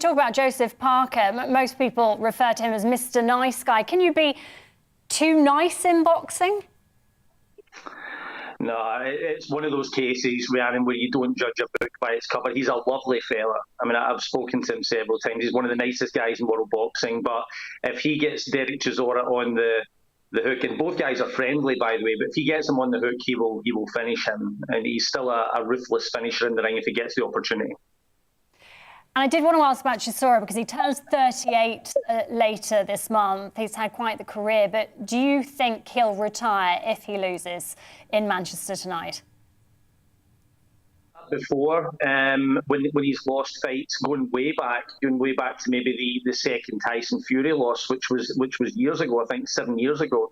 Talk about Joseph Parker. Most people refer to him as Mr. Nice Guy. Can you be too nice in boxing? No, it's one of those cases, Rhiannon, where you don't judge a book by its cover. He's a lovely fella. I mean, I've spoken to him several times. He's one of the nicest guys in world boxing. But if he gets Derek Chisora on the hook, and both guys are friendly, by the way, but if he gets him on the hook, he will finish him. And he's still a ruthless finisher in the ring if he gets the opportunity. And I did want to ask about Chisora because he turns 38 later this month. He's had quite the career, but do you think he'll retire if he loses in Manchester tonight? Before, when he's lost fights, going way back to maybe the second Tyson Fury loss, which was years ago, I think 7 years ago.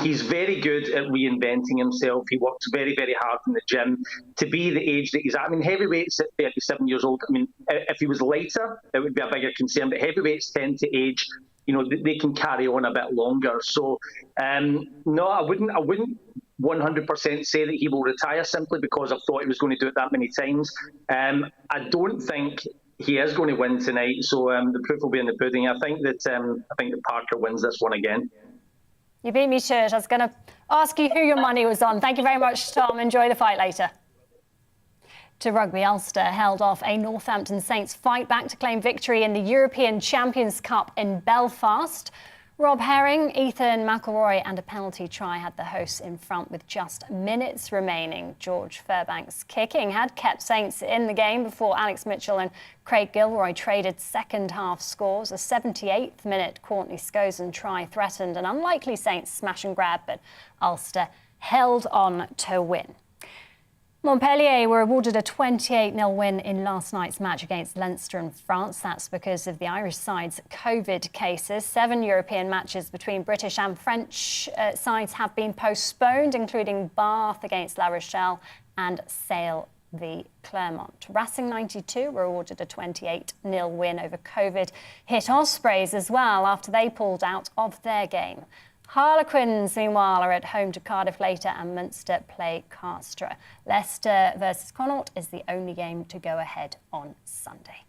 He's very good at reinventing himself. He works very, very hard in the gym. To be the age that he's at, I mean, heavyweights at 37 years old, I mean, if he was lighter, it would be a bigger concern, but heavyweights tend to age, you know, they can carry on a bit longer. So, no, I wouldn't 100% say that he will retire simply because I thought he was going to do it that many times. I don't think he is going to win tonight, so the proof will be in the pudding. I think that Parker wins this one again. You beat me to it. I was going to ask you who your money was on. Thank you very much, Tom. Enjoy the fight later. To rugby, Ulster held off a Northampton Saints fight back to claim victory in the European Champions Cup in Belfast. Rob Herring, Ethan McElroy and a penalty try had the hosts in front with just minutes remaining. George Fairbank's kicking had kept Saints in the game before Alex Mitchell and Craig Gilroy traded second-half scores. A 78th minute Courtney Scozen try threatened an unlikely Saints smash and grab, but Ulster held on to win. Montpellier were awarded a 28-0 win in last night's match against Leinster and France. That's because of the Irish side's COVID cases. 7 European matches between British and French sides have been postponed, including Bath against La Rochelle and Sale v Clermont. Racing 92 were awarded a 28-0 win over COVID-hit Ospreys as well after they pulled out of their game. Harlequins, meanwhile, are at home to Cardiff later and Munster play Castres. Leicester versus Connaught is the only game to go ahead on Sunday.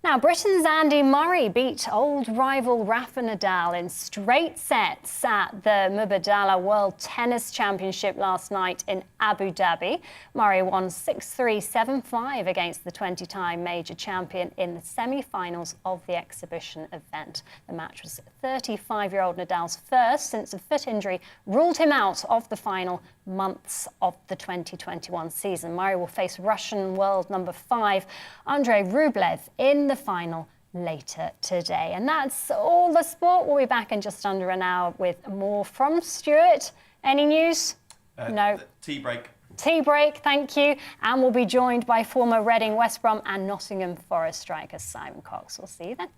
Now, Britain's Andy Murray beat old rival Rafa Nadal in straight sets at the Mubadala World Tennis Championship last night in Abu Dhabi. Murray won 6-3, 7-5 against the 20-time major champion in the semi-finals of the exhibition event. The match was 35-year-old Nadal's first since a foot injury ruled him out of the final months of the 2021 season. Murray will face Russian world number 5, Andrei Rublev, in the final later today. And that's all the sport. We'll be back in just under an hour with more from Stuart. Any news? No. Tea break. Tea break, thank you. And we'll be joined by former Reading, West Brom and Nottingham Forest striker Simon Cox. We'll see you then.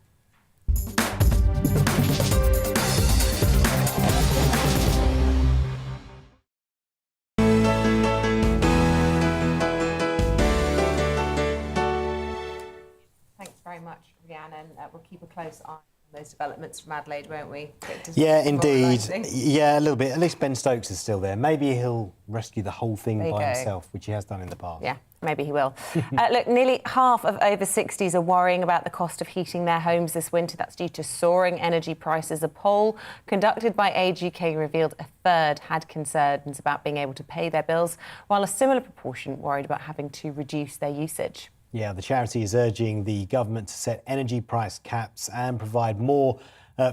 Very much, Rhiannon. We'll keep a close eye on those developments from Adelaide, won't we? Yeah, indeed. Yeah, a little bit. At least Ben Stokes is still there. Maybe he'll rescue the whole thing by himself, which he has done in the past. Yeah, maybe he will. Look, nearly half of over 60s are worrying about the cost of heating their homes this winter. That's due to soaring energy prices. A poll conducted by Age UK revealed a third had concerns about being able to pay their bills, while a similar proportion worried about having to reduce their usage. Yeah, the charity is urging the government to set energy price caps and provide more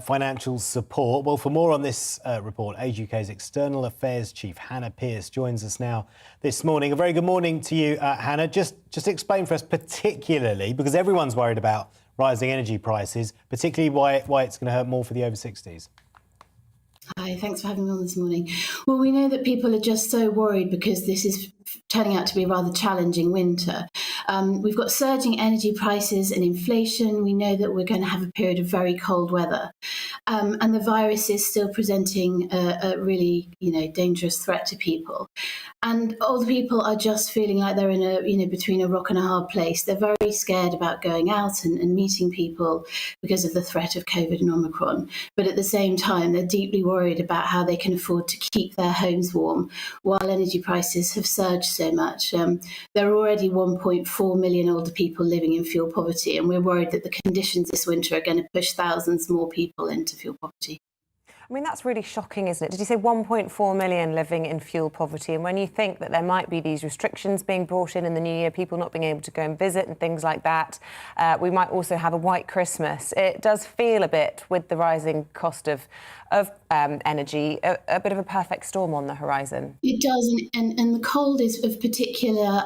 financial support. Well, for more on this report, Age UK's External Affairs Chief Hannah Pearce joins us now this morning. A very good morning to you, Hannah. Just explain for us, particularly, because everyone's worried about rising energy prices, particularly why it's going to hurt more for the over 60s. Hi, thanks for having me on this morning. Well, we know that people are just so worried because this is turning out to be a rather challenging winter. We've got surging energy prices and inflation. We know that we're going to have a period of very cold weather. And the virus is still presenting a really, dangerous threat to people. And older people are just feeling like they're in between a rock and a hard place. They're very scared about going out and meeting people because of the threat of COVID and Omicron. But at the same time, they're deeply worried about how they can afford to keep their homes warm while energy prices have surged so much. They're already 1.4 1.4 million older people living in fuel poverty, and we're worried that the conditions this winter are going to push thousands more people into fuel poverty. I mean, that's really shocking, isn't it? Did you say 1.4 million living in fuel poverty? And when you think that there might be these restrictions being brought in the new year, people not being able to go and visit and things like that, we might also have a white Christmas. It does feel a bit, with the rising cost of energy, a bit of a perfect storm on the horizon. It does, and the cold is of particular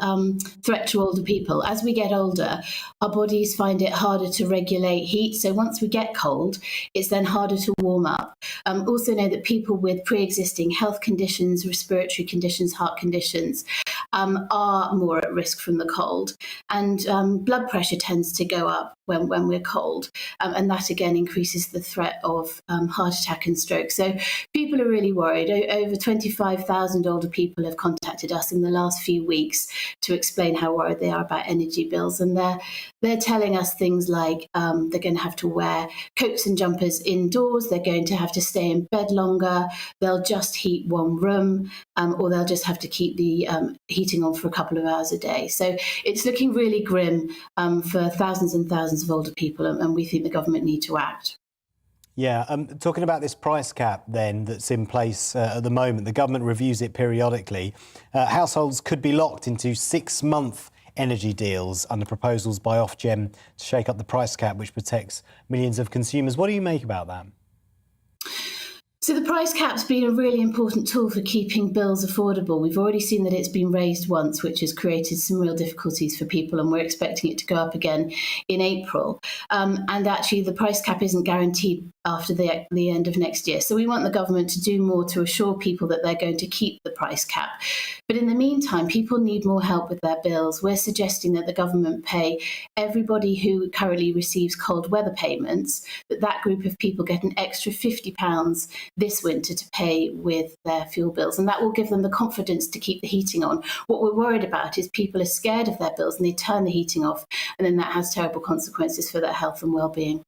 threat to older people. As we get older, our bodies find it harder to regulate heat. So once we get cold, it's then harder to warm up. Also know that people with pre-existing health conditions, respiratory conditions, heart conditions, are more at risk from the cold. And blood pressure tends to go up when we're cold. And that again increases the threat of heart attack and stroke. So people are really worried. Over 25,000 older people have contacted us in the last few weeks to explain how worried they are about energy bills. And they're telling us things like they're going to have to wear coats and jumpers indoors, they're going to have to stay in bed longer, they'll just heat one room, or they'll just have to keep the heating on for a couple of hours a day. So it's looking really grim for thousands and thousands of older people, and we think the government need to act. Yeah, talking about this price cap then that's in place at the moment, the government reviews it periodically. Households could be locked into 6-month energy deals under proposals by Ofgem to shake up the price cap, which protects millions of consumers. What do you make about that? So the price cap's been a really important tool for keeping bills affordable. We've already seen that it's been raised once, which has created some real difficulties for people, and we're expecting it to go up again in April. And actually, the price cap isn't guaranteed after the end of next year. So we want the government to do more to assure people that they're going to keep the price cap. But in the meantime, people need more help with their bills. We're suggesting that the government pay everybody who currently receives cold weather payments, that group of people get an extra £50 this winter to pay with their fuel bills, and that will give them the confidence to keep the heating on. What we're worried about is people are scared of their bills and they turn the heating off, and then that has terrible consequences for their health and well-being.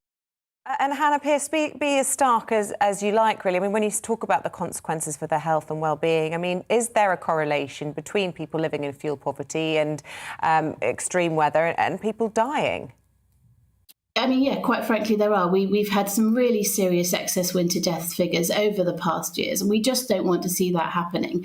And Hannah Pearce, be as stark as you like, really. I mean, when you talk about the consequences for their health and well-being, I mean, is there a correlation between people living in fuel poverty and extreme weather and people dying? I mean, yeah, quite frankly, there are. We've had some really serious excess winter death figures over the past years, and we just don't want to see that happening.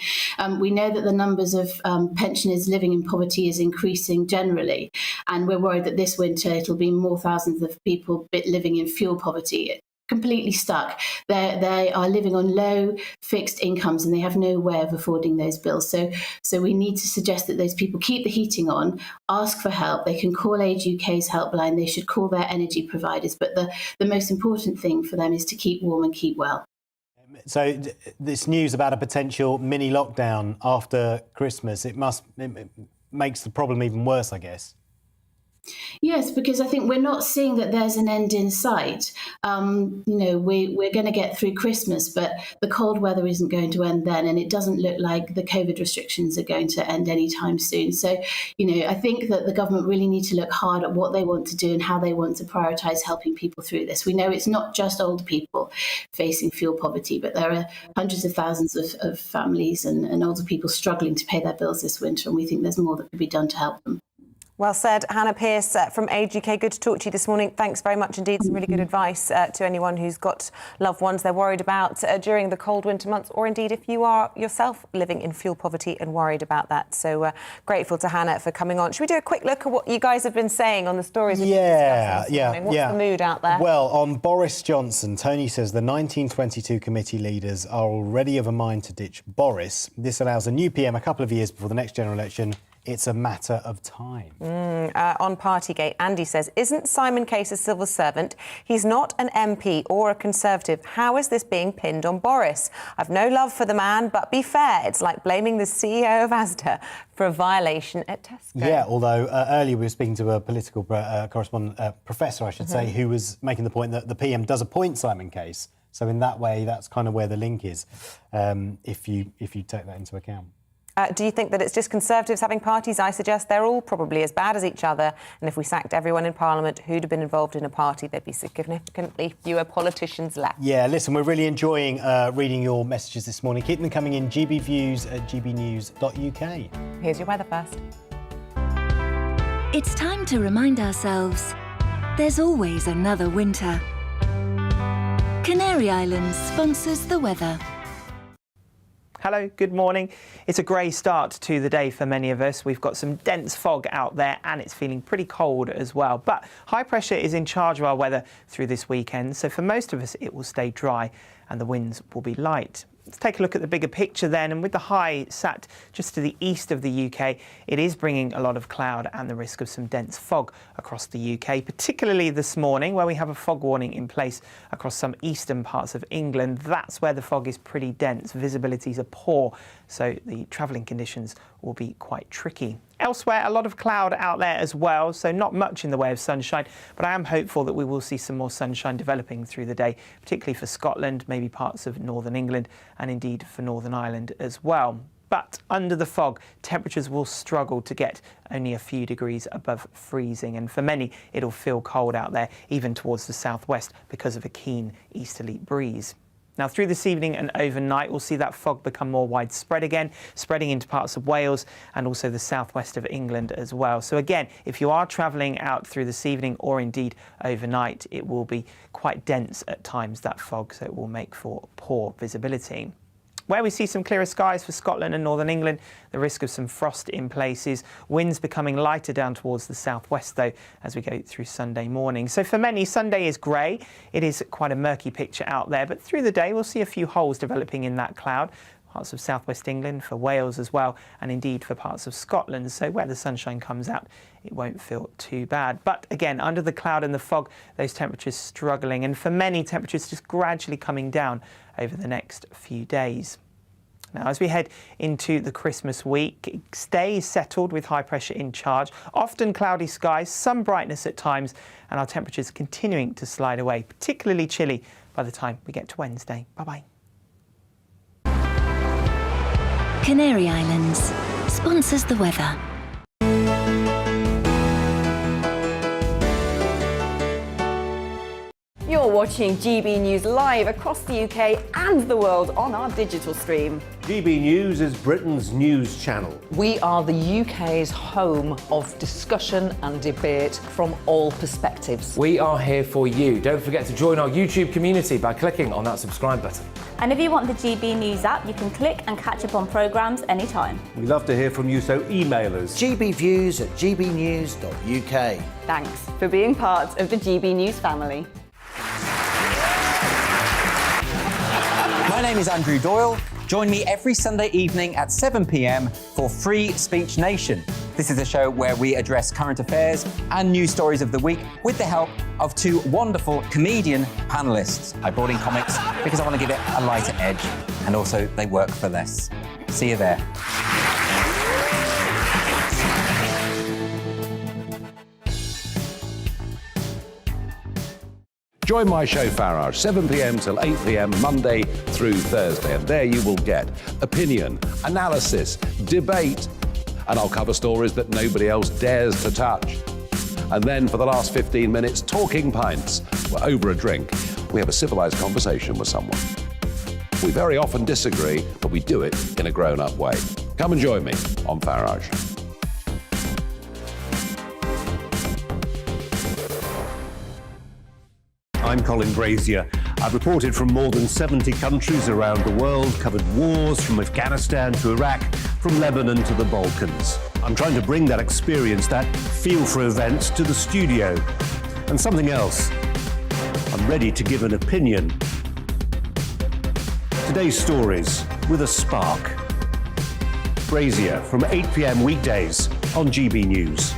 We know that the numbers of pensioners living in poverty is increasing generally, and we're worried that this winter it'll be more thousands of people living in fuel poverty, completely stuck. They are living on low fixed incomes and they have no way of affording those bills. So we need to suggest that those people keep the heating on, ask for help. They can call Age UK's helpline. They should call their energy providers. But the most important thing for them is to keep warm and keep well. So this news about a potential mini lockdown after Christmas, it makes the problem even worse, I guess. Yes, because I think we're not seeing that there's an end in sight. We're going to get through Christmas, but the cold weather isn't going to end then, and it doesn't look like the COVID restrictions are going to end anytime soon. So, I think that the government really need to look hard at what they want to do and how they want to prioritise helping people through this. We know it's not just older people facing fuel poverty, but there are hundreds of thousands of families and older people struggling to pay their bills this winter, and we think there's more that could be done to help them. Well said. Hannah Pearce from Age UK, good to talk to you this morning. Thanks very much indeed. Some really good advice to anyone who's got loved ones they're worried about during the cold winter months, or indeed if you are yourself living in fuel poverty and worried about that. So grateful to Hannah for coming on. Should we do a quick look at what you guys have been saying on the stories? What's the mood out there? Well, on Boris Johnson, Tony says the 1922 committee leaders are already of a mind to ditch Boris. This allows a new PM a couple of years before the next general election. It's a matter of time. On Partygate, Andy says, isn't Simon Case a civil servant? He's not an MP or a Conservative. How is this being pinned on Boris? I've no love for the man, but be fair, it's like blaming the CEO of Asda for a violation at Tesco. Yeah, although earlier we were speaking to a political correspondent, professor, I should say, who was making the point that the PM does appoint Simon Case. So in that way, that's kind of where the link is, if you take that into account. Do you think that it's just Conservatives having parties? I suggest they're all probably as bad as each other. And if we sacked everyone in Parliament who'd have been involved in a party, there'd be significantly fewer politicians left. Yeah, listen, we're really enjoying reading your messages this morning. Keep them coming in. GBviews at gbnews.uk. Here's your weather first. It's time to remind ourselves there's always another winter. Canary Islands sponsors the weather. Hello, good morning. It's a grey start to the day for many of us. We've got some dense fog out there and it's feeling pretty cold as well. But high pressure is in charge of our weather through this weekend. So for most of us, it will stay dry and the winds will be light. Let's take a look at the bigger picture then, and with the high sat just to the east of the UK, it is bringing a lot of cloud and the risk of some dense fog across the UK, particularly this morning where we have a fog warning in place across some eastern parts of England. That's where the fog is pretty dense. Visibilities are poor, so the travelling conditions will be quite tricky. Elsewhere, a lot of cloud out there as well, so not much in the way of sunshine, but I am hopeful that we will see some more sunshine developing through the day, particularly for Scotland, maybe parts of northern England, and indeed for Northern Ireland as well. But under the fog, temperatures will struggle to get only a few degrees above freezing, and for many, it'll feel cold out there, even towards the southwest, because of a keen easterly breeze. Now, through this evening and overnight, we'll see that fog become more widespread again, spreading into parts of Wales and also the southwest of England as well. So again, if you are travelling out through this evening or indeed overnight, it will be quite dense at times, that fog, so it will make for poor visibility. Where we see some clearer skies for Scotland and northern England, the risk of some frost in places. Winds becoming lighter down towards the southwest, though, as we go through Sunday morning. So for many, Sunday is grey. It is quite a murky picture out there, but through the day, we'll see a few holes developing in that cloud. Parts of southwest England, for Wales as well, and indeed for parts of Scotland. So where the sunshine comes out, it won't feel too bad. But again, under the cloud and the fog, those temperatures struggling, and for many, temperatures just gradually coming down over the next few days. Now, as we head into the Christmas week, it stays settled with high pressure in charge, often cloudy skies, some brightness at times, and our temperatures continuing to slide away, particularly chilly by the time we get to Wednesday. Bye-bye. Canary Islands sponsors the weather. You're watching GB News live across the UK and the world on our digital stream. GB News is Britain's news channel. We are the UK's home of discussion and debate from all perspectives. We are here for you. Don't forget to join our YouTube community by clicking on that subscribe button. And if you want the GB News app, you can click and catch up on programmes anytime. We love to hear from you, so email us. gbviews@gbnews.uk. Thanks for being part of the GB News family. My name is Andrew Doyle. Join me every Sunday evening at 7 p.m. for Free Speech Nation. This is a show where we address current affairs and news stories of the week with the help of two wonderful comedian panellists. I brought in comics because I want to give it a lighter edge, and also they work for less. See you there. Join my show Farage, 7 p.m. till 8 p.m. Monday through Thursday, and there you will get opinion, analysis, debate, and I'll cover stories that nobody else dares to touch. And then for the last 15 minutes, talking pints. We're over a drink. We have a civilised conversation with someone. We very often disagree, but we do it in a grown-up way. Come and join me on Farage. I'm Colin Brazier. I've reported from more than 70 countries around the world, covered wars from Afghanistan to Iraq, from Lebanon to the Balkans. I'm trying to bring that experience, that feel for events, to the studio. And something else. I'm ready to give an opinion. Today's stories with a spark. Brazier from 8 p.m. weekdays on GB News.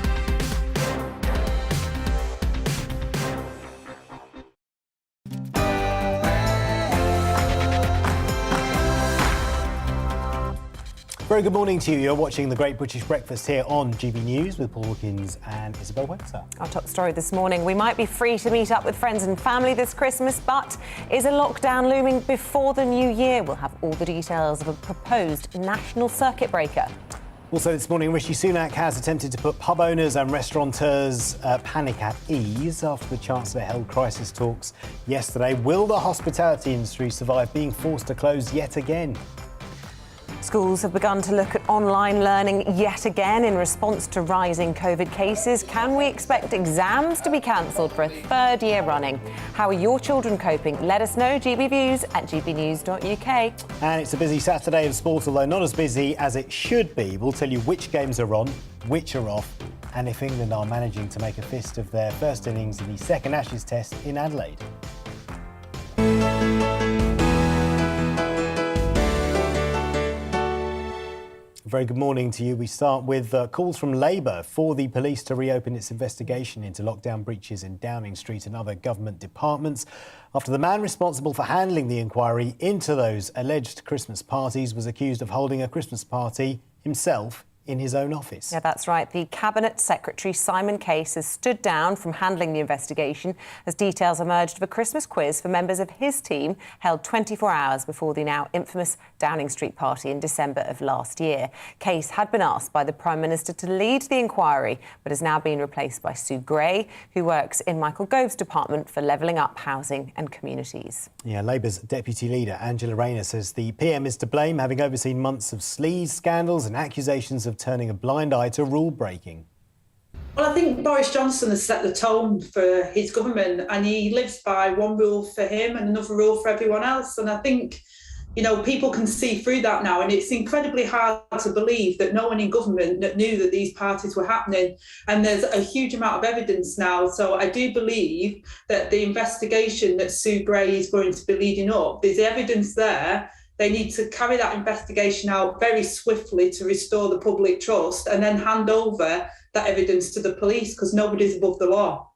Very good morning to you. You're watching The Great British Breakfast here on GB News with Paul Hawkins and Isabel Webster. Our top story this morning: we might be free to meet up with friends and family this Christmas, but is a lockdown looming before the new year? We'll have all the details of a proposed national circuit breaker. Also this morning, Rishi Sunak has attempted to put pub owners and restaurateurs' panic at ease after the Chancellor held crisis talks yesterday. Will the hospitality industry survive being forced to close yet again? Schools have begun to look at online learning yet again in response to rising COVID cases. Can we expect exams to be cancelled for a third year running? How are your children coping? Let us know. GBViews at gbnews.uk. And it's a busy Saturday of sport, although not as busy as it should be. We'll tell you which games are on, which are off, and if England are managing to make a fist of their first innings in the second Ashes Test in Adelaide. Very good morning to you. We start with calls from Labour for the police to reopen its investigation into lockdown breaches in Downing Street and other government departments after the man responsible for handling the inquiry into those alleged Christmas parties was accused of holding a Christmas party himself in his own office. Yeah, that's right. The Cabinet Secretary, Simon Case, has stood down from handling the investigation as details emerged of a Christmas quiz for members of his team held 24 hours before the now infamous Downing Street party in December of last year. Case had been asked by the Prime Minister to lead the inquiry, but has now been replaced by Sue Gray, who works in Michael Gove's department for levelling up housing and communities. Yeah, Labour's Deputy Leader, Angela Rayner, says the PM is to blame, having overseen months of sleaze scandals and accusations of turning a blind eye to rule breaking. Well, I think Boris Johnson has set the tone for his government, and he lives by one rule for him and another rule for everyone else. And I think, you know, people can see through that now, and it's incredibly hard to believe that no one in government knew that these parties were happening. And there's a huge amount of evidence now. So I do believe that the investigation that Sue Gray is going to be leading up, there's evidence there. They need to carry that investigation out very swiftly to restore the public trust and then hand over that evidence to the police, because nobody's above the law.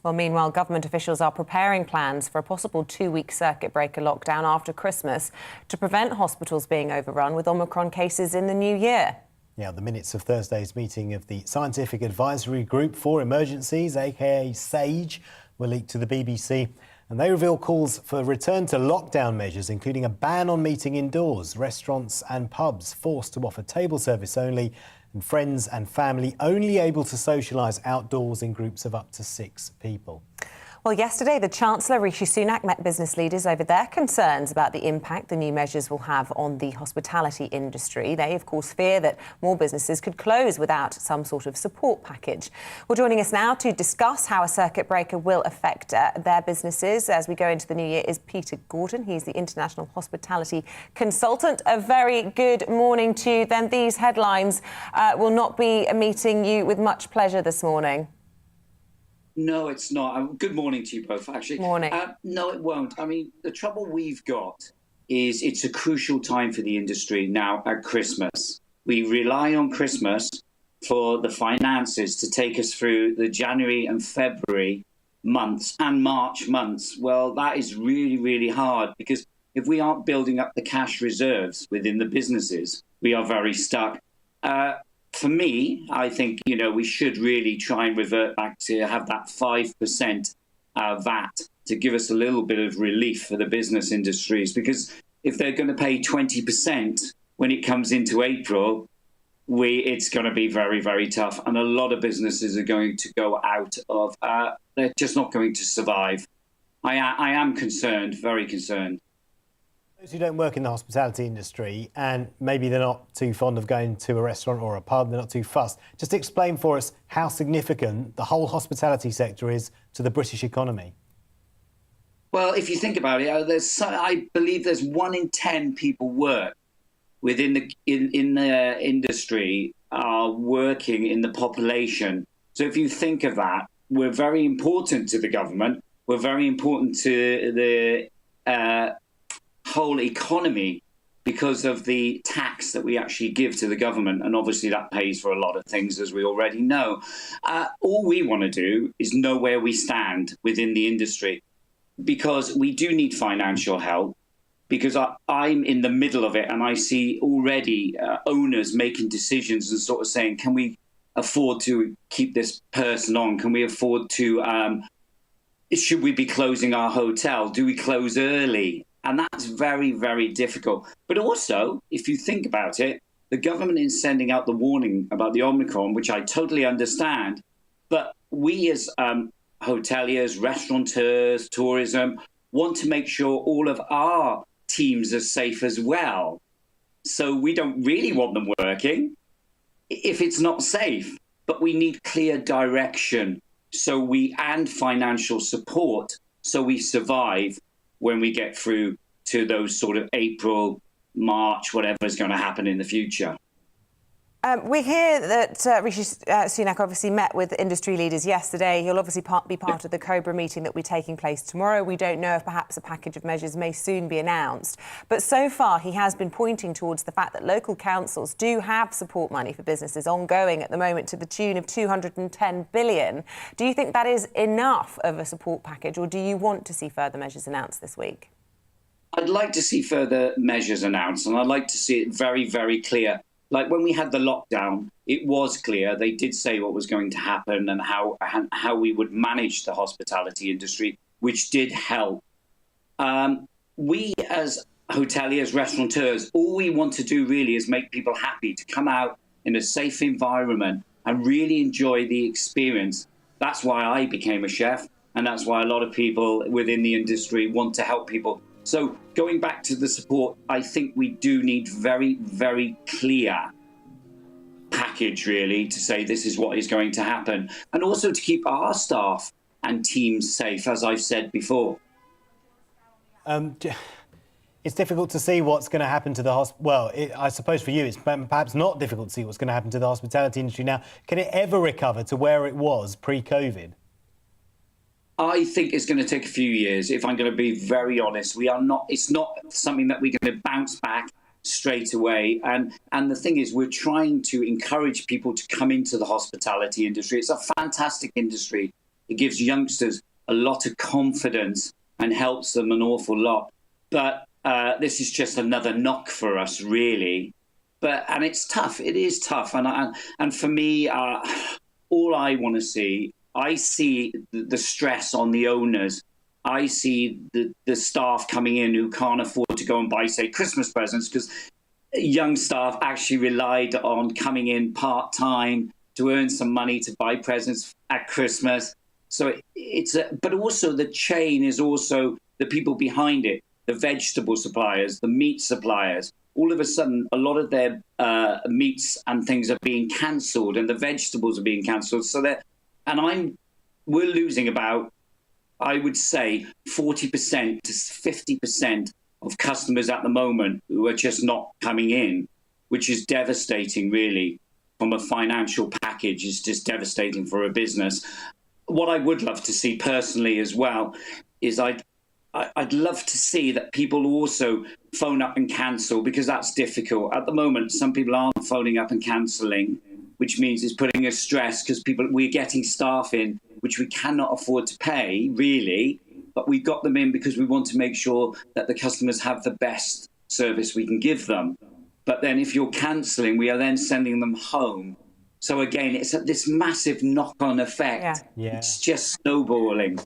Well, meanwhile, government officials are preparing plans for a possible 2-week circuit breaker lockdown after Christmas to prevent hospitals being overrun with Omicron cases in the new year. Yeah, the minutes of Thursday's meeting of the Scientific Advisory Group for Emergencies, aka SAGE, were leaked to the BBC. And they reveal calls for return to lockdown measures, including a ban on meeting indoors, restaurants and pubs forced to offer table service only, and friends and family only able to socialise outdoors in groups of up to 6 people. Well, yesterday, the Chancellor, Rishi Sunak, met business leaders over their concerns about the impact the new measures will have on the hospitality industry. They, of course, fear that more businesses could close without some sort of support package. Well, joining us now to discuss how a circuit breaker will affect their businesses as we go into the new year is Peter Gordon. He's the International Hospitality Consultant. A very good morning to you. Then these headlines will not be meeting you with much pleasure this morning. No, it's not. Good morning to you both, actually. Morning. No, it won't. I mean, the trouble we've got is it's a crucial time for the industry now at Christmas. We rely on Christmas for the finances to take us through the January and February months and March months. Well, that is really, really hard, because if we aren't building up the cash reserves within the businesses, we are very stuck. For me, I think, you know, we should really try and revert back to have that 5% VAT to give us a little bit of relief for the business industries, because if they're going to pay 20% when it comes into April, it's going to be very, very tough. And a lot of businesses are going to go out of, they're just not going to survive. I am concerned, very concerned. Those who don't work in the hospitality industry and maybe they're not too fond of going to a restaurant or a pub, they're not too fussed, just explain for us how significant the whole hospitality sector is to the British economy. Well, if you think about it, I believe there's 1 in 10 people work within the industry are working in the population. So if you think of that, we're very important to the government. We're very important to the whole economy because of the tax that we actually give to the government, and obviously that pays for a lot of things, as we already know. All we want to do is know where we stand within the industry, because we do need financial help, because I'm in the middle of it and I see already owners making decisions and sort of saying, can we afford to keep this person on? Can we afford to, should we be closing our hotel? Do we close early? And that's very, very difficult. But also, if you think about it, the government is sending out the warning about the Omicron, which I totally understand. But we as hoteliers, restaurateurs, tourism, want to make sure all of our teams are safe as well. So we don't really want them working if it's not safe. But we need clear direction and financial support so we survive when we get through to those sort of April, March, whatever is going to happen in the future. We hear that Rishi Sunak obviously met with industry leaders yesterday. He'll obviously be part of the Cobra meeting that will be taking place tomorrow. We don't know if perhaps a package of measures may soon be announced. But so far, he has been pointing towards the fact that local councils do have support money for businesses ongoing at the moment to the tune of $210 billion. Do you think that is enough of a support package, or do you want to see further measures announced this week? I'd like to see further measures announced, and I'd like to see it very, very clear. Like when we had the lockdown, it was clear. They did say what was going to happen and how we would manage the hospitality industry, which did help. We as hoteliers, restaurateurs, all we want to do really is make people happy to come out in a safe environment and really enjoy the experience. That's why I became a chef, and that's why a lot of people within the industry want to help people. So going back to the support, I think we do need very, very clear package, really, to say this is what is going to happen. And also to keep our staff and teams safe, as I've said before. It's difficult to see what's going to happen to the I suppose for you, it's perhaps not difficult to see what's going to happen to the hospitality industry now. Can it ever recover to where it was pre-COVID? I think it's going to take a few years, if I'm going to be very honest. It's not something that we're going to bounce back straight away. And the thing is, we're trying to encourage people to come into the hospitality industry. It's a fantastic industry. It gives youngsters a lot of confidence and helps them an awful lot. But this is just another knock for us, really. And it's tough. It is tough. And for me, all I want to see, I see the stress on the owners. I see the staff coming in who can't afford to go and buy, say, Christmas presents, because young staff actually relied on coming in part-time to earn some money to buy presents at Christmas. So but also the chain is also the people behind it, the vegetable suppliers, the meat suppliers. All of a sudden, a lot of their meats and things are being cancelled, and the vegetables are being cancelled. We're losing about, I would say, 40% to 50% of customers at the moment who are just not coming in, which is devastating, really, from a financial package. It's just devastating for a business. What I would love to see personally as well is I'd love to see that people also phone up and cancel, because that's difficult. At the moment, some people aren't phoning up and cancelling, which means it's putting us stress because we're getting staff in, which we cannot afford to pay, really, but we've got them in because we want to make sure that the customers have the best service we can give them. But then if you're cancelling, we are then sending them home. So again, it's this massive knock-on effect. Yeah. It's just snowballing.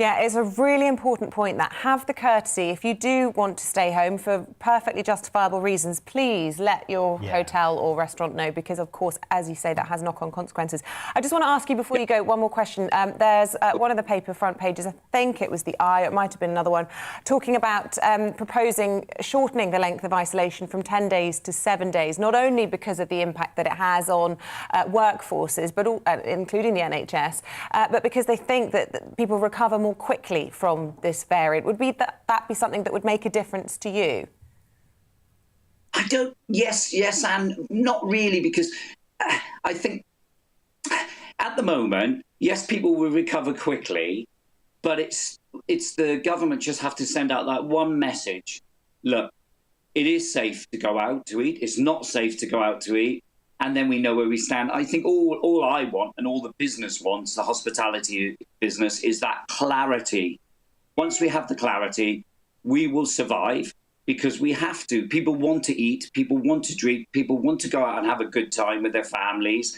Yeah, it's a really important point, that have the courtesy. If you do want to stay home for perfectly justifiable reasons, please let your hotel or restaurant know, because, of course, as you say, that has knock-on consequences. I just want to ask you before you go one more question. There's one of the paper front pages, I think it was the Eye, it might have been another one, talking about proposing shortening the length of isolation from 10 days to 7 days, not only because of the impact that it has on workforces, but including the NHS, but because they think that people recover more quickly from this variant. Would that be something that would make a difference to you? Yes, and not really, because I think at the moment, yes, people will recover quickly, but it's the government just have to send out that one message. Look, it is safe to go out to eat. It's not safe to go out to eat. And then we know where we stand. I think all I want, and all the business wants, the hospitality business, is that clarity. Once we have the clarity, we will survive, because we have to. People want to eat, people want to drink, people want to go out and have a good time with their families.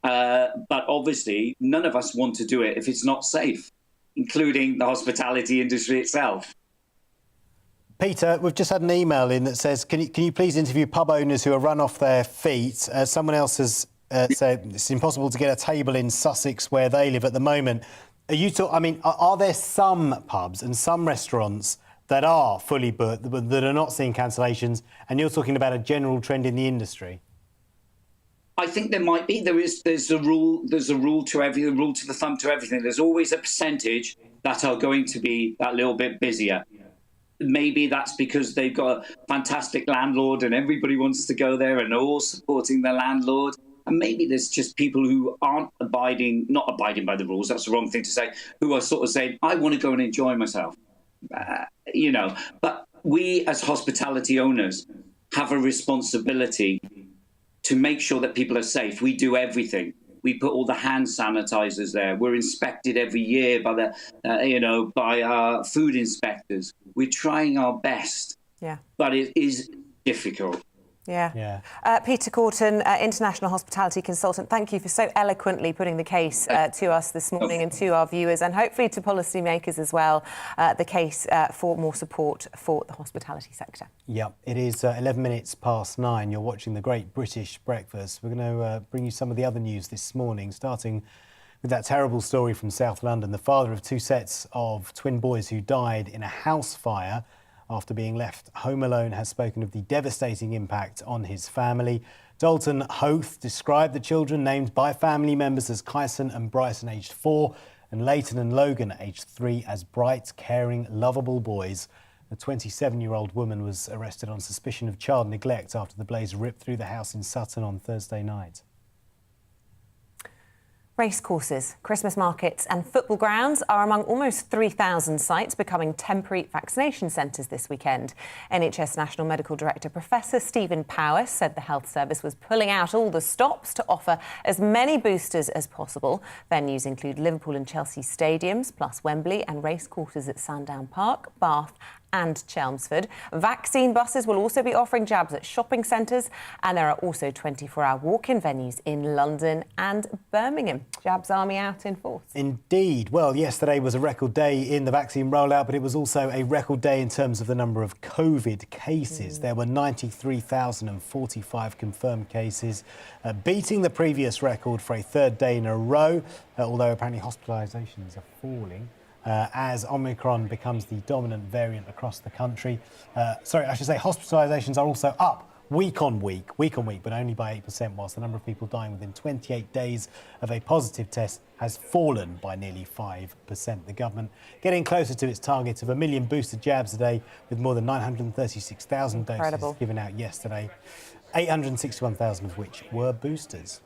But obviously, none of us want to do it if it's not safe, including the hospitality industry itself. Peter, we've just had an email in that says, can you please interview pub owners who are run off their feet? Someone else has said it's impossible to get a table in Sussex where they live at the moment. Are there some pubs and some restaurants that are fully booked, that are not seeing cancellations, and you're talking about a general trend in the industry? I think there might be. There's a rule to the rule to the thumb to everything. There's always a percentage that are going to be that little bit busier. Maybe that's because they've got a fantastic landlord and everybody wants to go there and all supporting the landlord. And maybe there's just people who aren't not abiding by the rules. That's the wrong thing to say. Who are sort of saying, I want to go and enjoy myself. But we as hospitality owners have a responsibility to make sure that people are safe. We do everything. We put all the hand sanitizers there. We're inspected every year by by our food inspectors. We're trying our best. Yeah. But it is difficult. Yeah. Peter Corton, international hospitality consultant, thank you for so eloquently putting the case to us this morning and to our viewers, and hopefully to policymakers as well, the case for more support for the hospitality sector. Yep, it is 11 minutes past 9. You're watching the Great British Breakfast. We're going to bring you some of the other news this morning, starting with that terrible story from South London. The father of 2 sets of twin boys who died in a house fire after being left home alone has spoken of the devastating impact on his family. Dalton Hoth described the children named by family members as Kyson and Bryson, aged 4, and Leighton and Logan, aged 3, as bright, caring, lovable boys. A 27-year-old woman was arrested on suspicion of child neglect after the blaze ripped through the house in Sutton on Thursday night. Racecourses, Christmas markets and football grounds are among almost 3,000 sites becoming temporary vaccination centres this weekend. NHS National Medical Director Professor Stephen Powis said the health service was pulling out all the stops to offer as many boosters as possible. Venues include Liverpool and Chelsea stadiums, plus Wembley and racecourses at Sandown Park, Bath and Chelmsford. Vaccine buses will also be offering jabs at shopping centres, and there are also 24-hour walk-in venues in London and Birmingham. Jabs Army out in force. Indeed. Well, yesterday was a record day in the vaccine rollout, but it was also a record day in terms of the number of COVID cases. There were 93,045 confirmed cases, beating the previous record for a third day in a row, although apparently hospitalisations are falling. As Omicron becomes the dominant variant across the country. Hospitalisations are also up week on week, but only by 8%, whilst the number of people dying within 28 days of a positive test has fallen by nearly 5%. The government getting closer to its target of 1 million booster jabs a day, with more than 936,000 doses given out yesterday, 861,000 of which were boosters.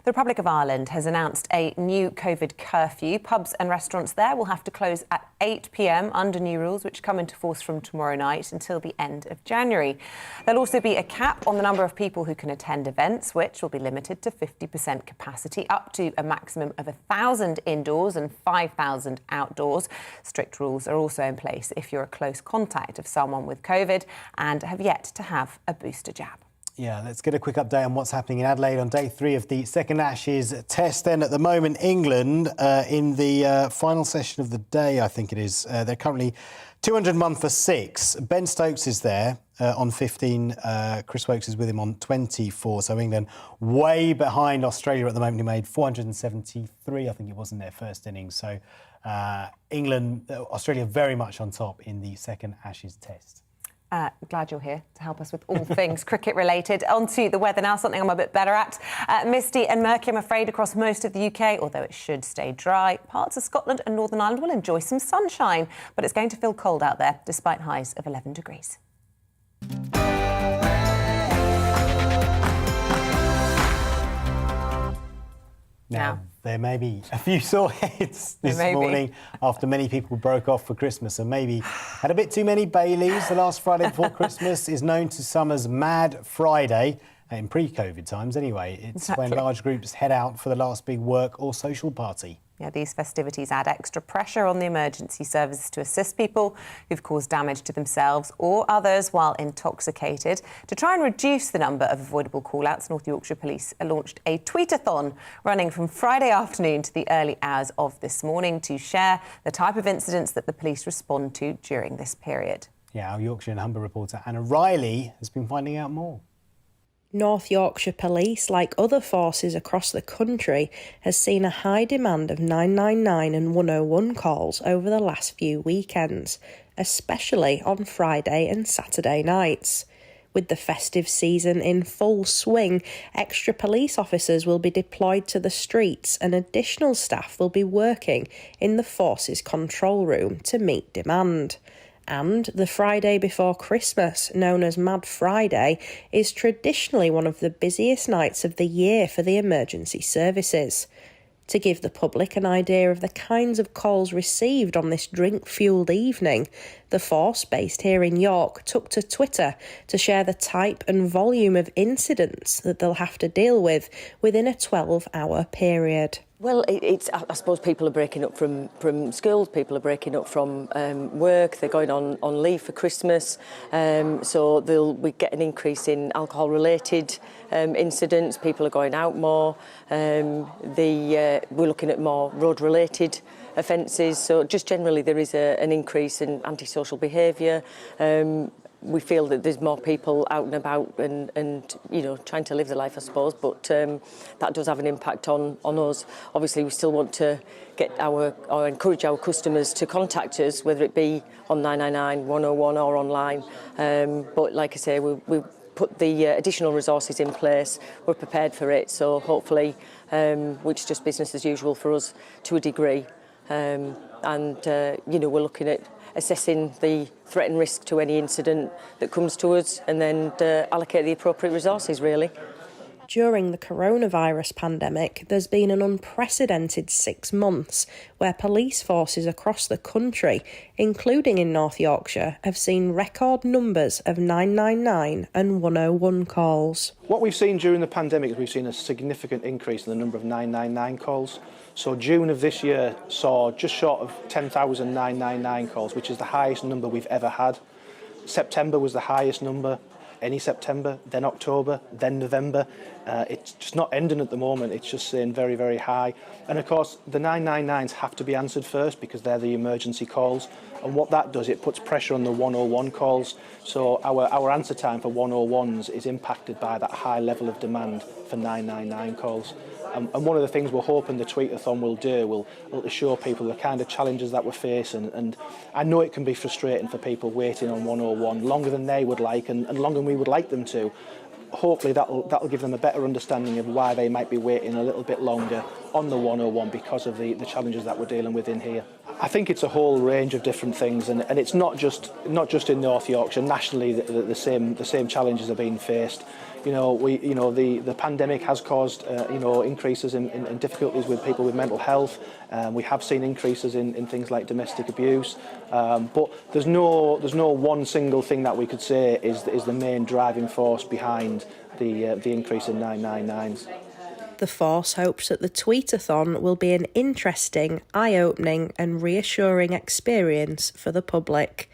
The Republic of Ireland has announced a new COVID curfew. Pubs and restaurants there will have to close at 8 p.m. under new rules, which come into force from tomorrow night until the end of January. There'll also be a cap on the number of people who can attend events, which will be limited to 50% capacity, up to a maximum of 1,000 indoors and 5,000 outdoors. Strict rules are also in place if you're a close contact of someone with COVID and have yet to have a booster jab. Yeah, let's get a quick update on what's happening in Adelaide on day 3 of the second Ashes test. Then at the moment, England in the final session of the day, I think it is. They're currently 201 for 6. Ben Stokes is there on 15. Chris Woakes is with him on 24. So England way behind Australia at the moment, who made 473, I think it was, in their first innings. So Australia very much on top in the second Ashes test. Glad you're here to help us with all things cricket related. On to the weather now, something I'm a bit better at. Misty and murky, I'm afraid, across most of the UK, although it should stay dry. Parts of Scotland and Northern Ireland will enjoy some sunshine, but it's going to feel cold out there, despite highs of 11 degrees. Now, there may be a few sore heads this morning after many people broke off for Christmas and maybe had a bit too many Baileys. The last Friday before Christmas is known to some as Mad Friday, in pre-COVID times anyway. It's when large groups head out for the last big work or social party. Yeah, these festivities add extra pressure on the emergency services to assist people who've caused damage to themselves or others while intoxicated. To try and reduce the number of avoidable call-outs, North Yorkshire Police launched a tweetathon running from Friday afternoon to the early hours of this morning to share the type of incidents that the police respond to during this period. Yeah, our Yorkshire and Humber reporter Anna Riley has been finding out more. North Yorkshire Police, like other forces across the country, has seen a high demand of 999 and 101 calls over the last few weekends, especially on Friday and Saturday nights. With the festive season in full swing, extra police officers will be deployed to the streets and additional staff will be working in the force's control room to meet demand. And the Friday before Christmas, known as Mad Friday, is traditionally one of the busiest nights of the year for the emergency services. To give the public an idea of the kinds of calls received on this drink-fuelled evening, the force, based here in York, took to Twitter to share the type and volume of incidents that they'll have to deal with within a 12-hour period. Well, I suppose people are breaking up from schools, people are breaking up from work, they're going on leave for Christmas, so they'll be getting an increase in alcohol-related incidents, people are going out more, we're looking at more road-related offences, so just generally there is an increase in antisocial behaviour. We feel that there's more people out and about and you know, trying to live the life, I suppose, but that does have an impact on us. Obviously, we still want to get or encourage our customers to contact us, whether it be on 999, 101 or online. But like I say, we put the additional resources in place, we're prepared for it, so hopefully it's just business as usual for us to a degree. You know, we're looking at assessing the threat and risk to any incident that comes to us and then allocate the appropriate resources, really. During the coronavirus pandemic, there's been an unprecedented 6 months where police forces across the country, including in North Yorkshire, have seen record numbers of 999 and 101 calls. What we've seen during the pandemic is we've seen a significant increase in the number of 999 calls. So June of this year saw just short of 10,000 999 calls, which is the highest number we've ever had. September was the highest number, any September, then October, then November. It's just not ending at the moment, it's just staying very, very high. And of course, the 999s have to be answered first because they're the emergency calls. And what that does, it puts pressure on the 101 calls. So our answer time for 101s is impacted by that high level of demand for 999 calls. And one of the things we're hoping the tweet-a-thon will do will assure people the kind of challenges that we're facing. And I know it can be frustrating for people waiting on 101 longer than they would like and longer than we would like them to. Hopefully that'll give them a better understanding of why they might be waiting a little bit longer on the 101 because of the challenges that we're dealing with in here. I think it's a whole range of different things, and it's not just in North Yorkshire. Nationally, the same challenges are being faced. You know, the pandemic has caused increases in difficulties with people with mental health. We have seen increases in things like domestic abuse, but there's no one single thing that we could say is the main driving force behind the increase in 999s. The force hopes that the tweet-a-thon will be an interesting, eye-opening and reassuring experience for the public.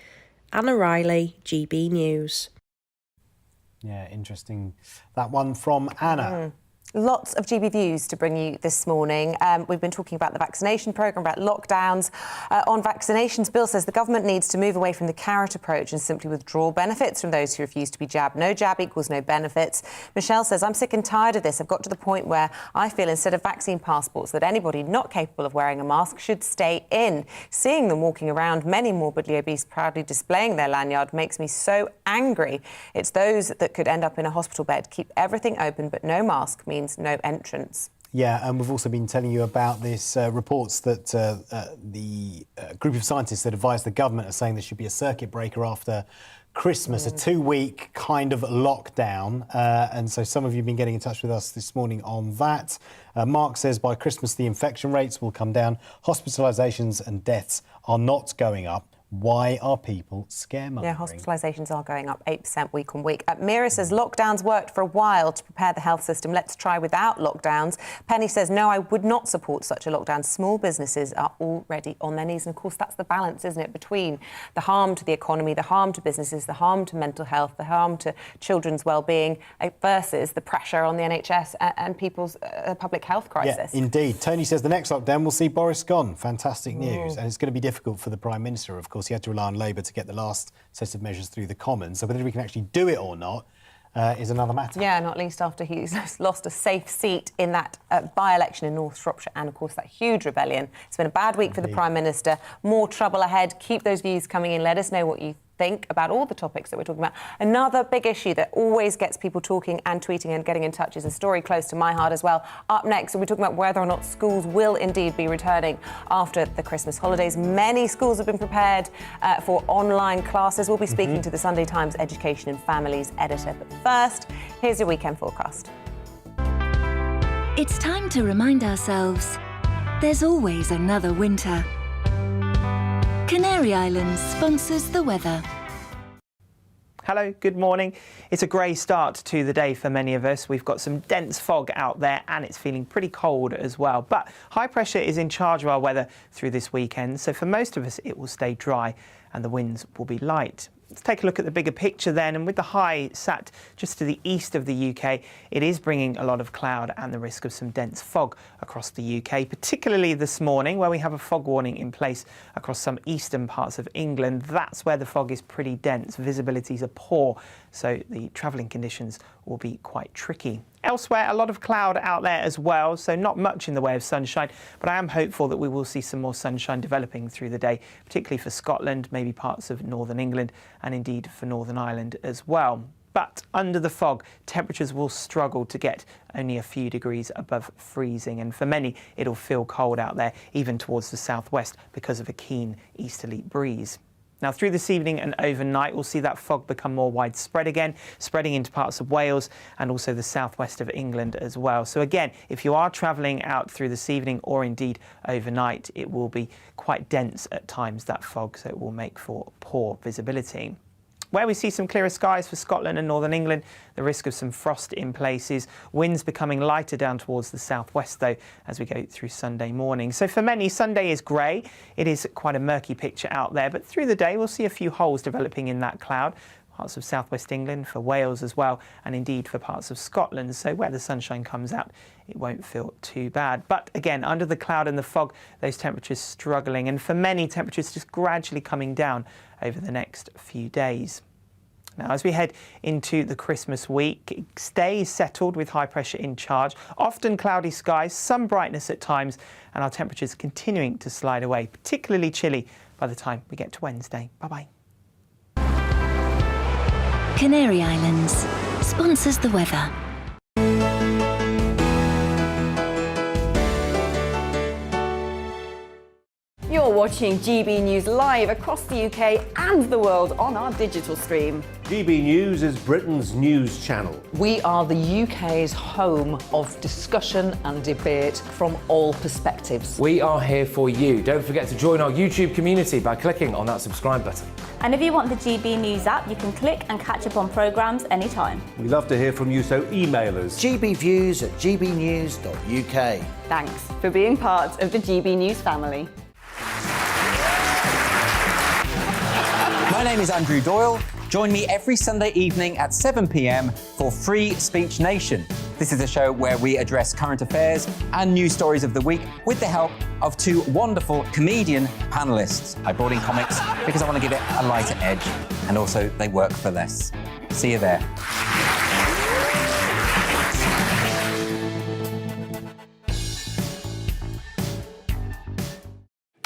Anna Riley, GB News. Yeah, interesting. That one from Anna. Lots of GB views to bring you this morning. We've been talking about the vaccination programme, about lockdowns. On vaccinations, Bill says the government needs to move away from the carrot approach and simply withdraw benefits from those who refuse to be jabbed. No jab equals no benefits. Michelle says, I'm sick and tired of this. I've got to the point where I feel instead of vaccine passports that anybody not capable of wearing a mask should stay in. Seeing them walking around, many morbidly obese, proudly displaying their lanyard makes me so angry. It's those that could end up in a hospital bed. Keep everything open but no mask means no entrance. Yeah, and we've also been telling you about this reports that the group of scientists that advise the government are saying there should be a circuit breaker after Christmas, a 2-week kind of lockdown. And so some of you have been getting in touch with us this morning on that. Mark says by Christmas the infection rates will come down. Hospitalisations and deaths are not going up. Why are people scaremongering? Yeah, hospitalisations are going up 8% week on week. Mira says lockdowns worked for a while to prepare the health system. Let's try without lockdowns. Penny says, no, I would not support such a lockdown. Small businesses are already on their knees. And, of course, that's the balance, isn't it, between the harm to the economy, the harm to businesses, the harm to mental health, the harm to children's well-being versus the pressure on the NHS and people's public health crisis. Yeah, indeed. Tony says the next lockdown will see Boris gone. Fantastic news. And it's going to be difficult for the Prime Minister, of course. He had to rely on Labour to get the last set of measures through the Commons. So whether we can actually do it or not, is another matter. Yeah, not least after he's lost a safe seat in that by-election in North Shropshire and, of course, that huge rebellion. It's been a bad week for the Prime Minister. More trouble ahead. Keep those views coming in. Let us know what you think about all the topics that we're talking about. Another big issue that always gets people talking and tweeting and getting in touch is a story close to my heart as well. Up next, we'll be talking about whether or not schools will indeed be returning after the Christmas holidays. Many schools have been prepared for online classes. We'll be speaking to the Sunday Times Education and Families editor. But first, here's your weekend forecast. It's time to remind ourselves there's always another winter. Canary Islands sponsors the weather. Hello, good morning. It's a grey start to the day for many of us. We've got some dense fog out there and it's feeling pretty cold as well. But high pressure is in charge of our weather through this weekend. So for most of us, it will stay dry and the winds will be light. Let's take a look at the bigger picture then, and with the high sat just to the east of the UK, it is bringing a lot of cloud and the risk of some dense fog across the UK, particularly this morning where we have a fog warning in place across some eastern parts of England. That's where the fog is pretty dense. Visibilities are poor, so the travelling conditions will be quite tricky. Elsewhere, a lot of cloud out there as well, so not much in the way of sunshine, but I am hopeful that we will see some more sunshine developing through the day, particularly for Scotland, maybe parts of northern England, and indeed for Northern Ireland as well. But under the fog, temperatures will struggle to get only a few degrees above freezing, and for many, it'll feel cold out there, even towards the southwest, because of a keen easterly breeze. Now, through this evening and overnight, we'll see that fog become more widespread again, spreading into parts of Wales and also the southwest of England as well. So again, if you are travelling out through this evening or indeed overnight, it will be quite dense at times, that fog, so it will make for poor visibility. Where we see some clearer skies for Scotland and northern England, the risk of some frost in places. Winds becoming lighter down towards the southwest, though, as we go through Sunday morning. So for many, Sunday is grey. It is quite a murky picture out there, but through the day, we'll see a few holes developing in that cloud. Parts of southwest England, for Wales as well, and indeed for parts of Scotland. So where the sunshine comes out, it won't feel too bad. But again, under the cloud and the fog, those temperatures struggling, and for many, temperatures just gradually coming down over the next few days. Now, as we head into the Christmas week, it stays settled with high pressure in charge, often cloudy skies, some brightness at times, and our temperatures continuing to slide away, particularly chilly by the time we get to Wednesday. Bye-bye. Canary Islands sponsors the weather. You're watching GB News live across the UK and the world on our digital stream. GB News is Britain's news channel. We are the UK's home of discussion and debate from all perspectives. We are here for you. Don't forget to join our YouTube community by clicking on that subscribe button. And if you want the GB News app, you can click and catch up on programmes anytime. We love to hear from you, so email us. gbviews@gbnews.uk. Thanks for being part of the GB News family. My name is Andrew Doyle. Join me every Sunday evening at 7 p.m. for Free Speech Nation. This is a show where we address current affairs and news stories of the week with the help of two wonderful comedian panellists. I brought in comics because I want to give it a lighter edge, and also they work for less. See you there.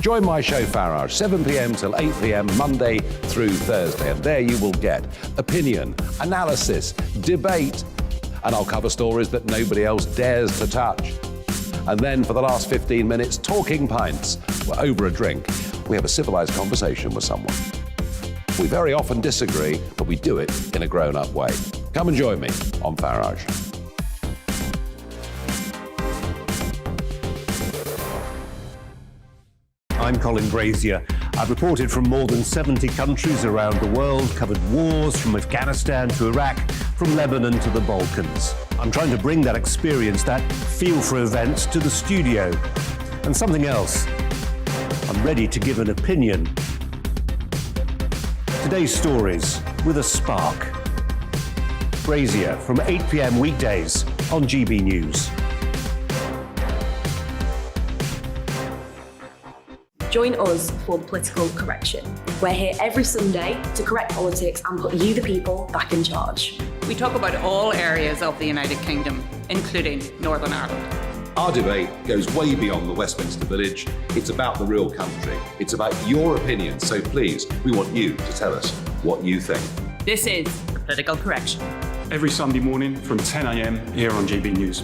Join my show Farage, 7 p.m. till 8 p.m. Monday through Thursday, and there you will get opinion, analysis, debate, and I'll cover stories that nobody else dares to touch. And then for the last 15 minutes, talking pints. We're over a drink. We have a civilised conversation with someone. We very often disagree, but we do it in a grown-up way. Come and join me on Farage. I'm Colin Brazier. I've reported from more than 70 countries around the world, covered wars from Afghanistan to Iraq, from Lebanon to the Balkans. I'm trying to bring that experience, that feel for events, to the studio. And something else. I'm ready to give an opinion. Today's stories with a spark. Brazier from 8 p.m. weekdays on GB News. Join us for Political Correction. We're here every Sunday to correct politics and put you, the people, back in charge. We talk about all areas of the United Kingdom, including Northern Ireland. Our debate goes way beyond the Westminster Village. It's about the real country. It's about your opinion. So please, we want you to tell us what you think. This is Political Correction. Every Sunday morning from 10 a.m. here on GB News.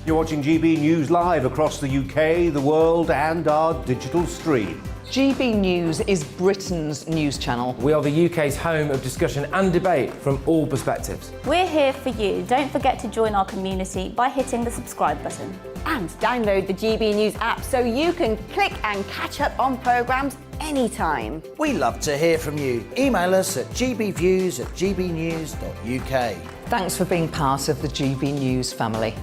You're watching GB News live across the UK, the world, and our digital stream. GB News is Britain's news channel. We are the UK's home of discussion and debate from all perspectives. We're here for you. Don't forget to join our community by hitting the subscribe button. And download the GB News app so you can click and catch up on programmes anytime. We love to hear from you. Email us at gbviews@gbnews.uk. Thanks for being part of the GB News family.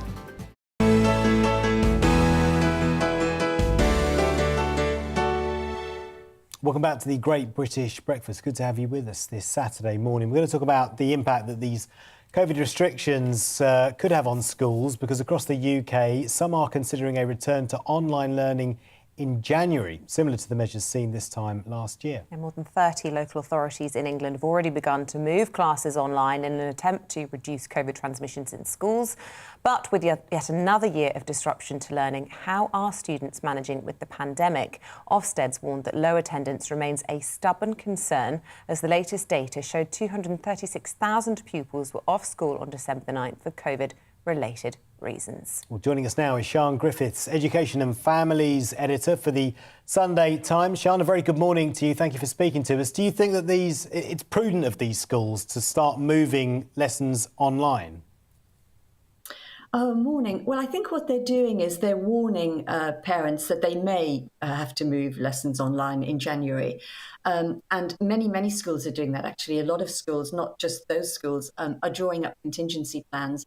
Welcome back to the Great British Breakfast. Good to have you with us this Saturday morning. We're going to talk about the impact that these COVID restrictions could have on schools, because across the UK, some are considering a return to online learning in January, similar to the measures seen this time last year. And more than 30 local authorities in England have already begun to move classes online in an attempt to reduce COVID transmissions in schools. But with yet another year of disruption to learning, how are students managing with the pandemic? Ofsted's warned that low attendance remains a stubborn concern, as the latest data showed 236,000 pupils were off school on December the 9th for COVID-related reasons. Well, joining us now is Sian Griffiths, Education and Families Editor for the Sunday Times. Sian, a very good morning to you. Thank you for speaking to us. Do you think that it's prudent of these schools to start moving lessons online? Morning. Well, I think what they're doing is they're warning parents that they may have to move lessons online in January. And many schools are doing that, actually. A lot of schools, not just those schools, are drawing up contingency plans.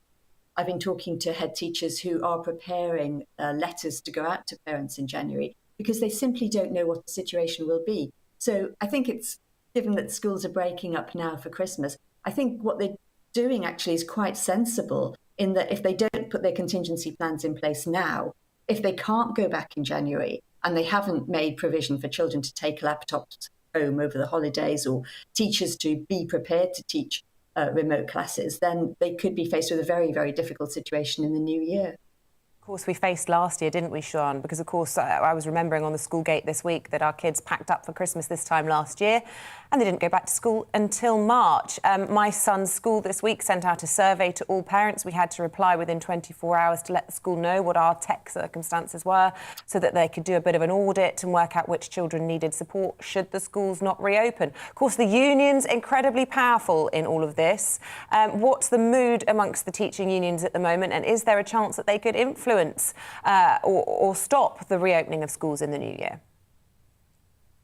I've been talking to head teachers who are preparing letters to go out to parents in January because they simply don't know what the situation will be. So I think it's, given that schools are breaking up now for Christmas, I think what they're doing actually is quite sensible, in that if they don't put their contingency plans in place now, if they can't go back in January and they haven't made provision for children to take laptops home over the holidays, or teachers to be prepared to teach remote classes, then they could be faced with a very, very difficult situation in the new year. Of course, we faced last year, didn't we, Sian? Because, of course, I was remembering on the school gate this week that our kids packed up for Christmas this time last year, and they didn't go back to school until March. My son's school this week sent out a survey to all parents. We had to reply within 24 hours to let the school know what our tech circumstances were, so that they could do a bit of an audit and work out which children needed support should the schools not reopen. Of course, the union's incredibly powerful in all of this. What's the mood amongst the teaching unions at the moment, and is there a chance that they could influence or stop the reopening of schools in the new year?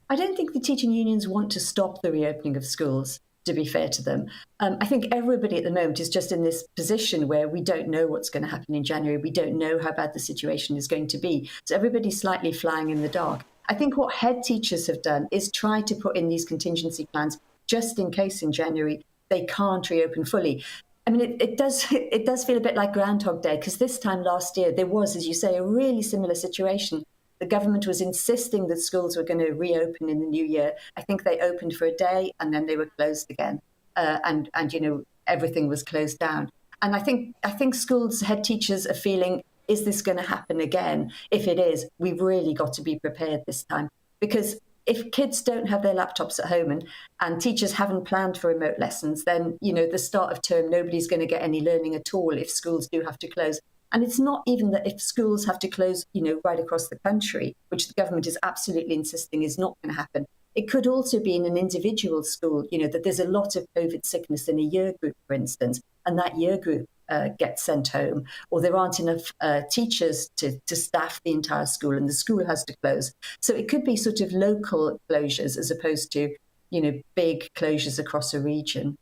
I don't think the teaching unions want to stop the reopening of schools, to be fair to them. I think everybody at the moment is just in this position where we don't know what's going to happen in January. We don't know how bad the situation is going to be. So everybody's slightly flying in the dark. I think what head teachers have done is try to put in these contingency plans just in case in January they can't reopen fully. I mean, it does feel a bit like Groundhog Day, because this time last year there was, as you say, a really similar situation. The government was insisting that schools were going to reopen in the new year. I think they opened for a day and then they were closed again, and you know, everything was closed down. And I think schools head teachers are feeling, is this going to happen again? If it is, we've really got to be prepared this time, because if kids don't have their laptops at home and teachers haven't planned for remote lessons, then, you know, the start of term, nobody's going to get any learning at all if schools do have to close. And it's not even that if schools have to close, you know, right across the country, which the government is absolutely insisting is not going to happen. It could also be in an individual school, you know, that there's a lot of COVID sickness in a year group, for instance, and that year group gets sent home, or there aren't enough teachers to staff the entire school and the school has to close. So it could be sort of local closures as opposed to, you know, big closures across a region.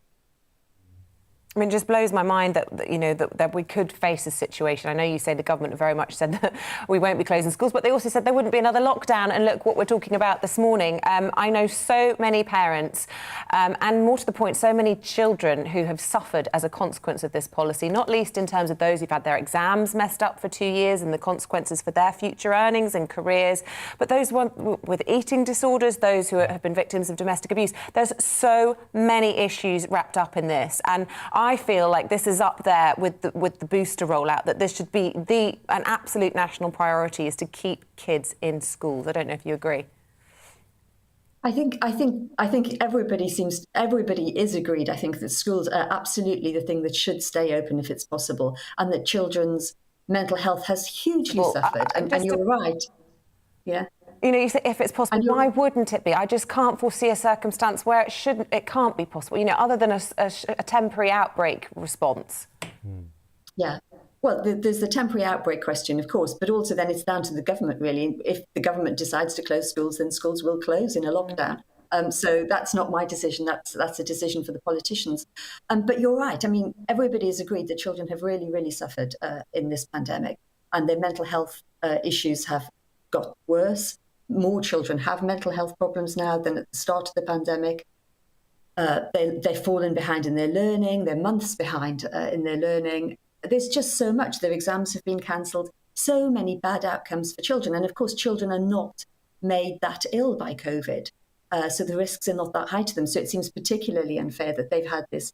I mean, it just blows my mind that you know, that we could face a situation. I know you say the government very much said that we won't be closing schools, but they also said there wouldn't be another lockdown. And look what we're talking about this morning. I know so many parents, and more to the point, so many children who have suffered as a consequence of this policy, not least in terms of those who've had their exams messed up for 2 years and the consequences for their future earnings and careers, but those with eating disorders, those who have been victims of domestic abuse. There's so many issues wrapped up in this, and I feel like this is up there with the booster rollout, that this should be an absolute national priority, is to keep kids in schools. I don't know if you agree. I think everybody is agreed. I think that schools are absolutely the thing that should stay open if it's possible, and that children's mental health has hugely suffered. And you're right. Yeah. You know, you say if it's possible, why wouldn't it be? I just can't foresee a circumstance where it can't be possible, you know, other than a temporary outbreak response. Yeah. Well, there's the temporary outbreak question, of course, but also then it's down to the government, really. If the government decides to close schools, then schools will close in a lockdown. So that's not my decision. That's a decision for the politicians. But you're right. I mean, everybody has agreed that children have really, really suffered in this pandemic, and their mental health issues have got worse. More children have mental health problems now than at the start of the pandemic. They've fallen behind in their learning. They're months behind in their learning. There's just so much. Their exams have been cancelled. So many bad outcomes for children. And of course, children are not made that ill by COVID. So the risks are not that high to them. So it seems particularly unfair that they've had this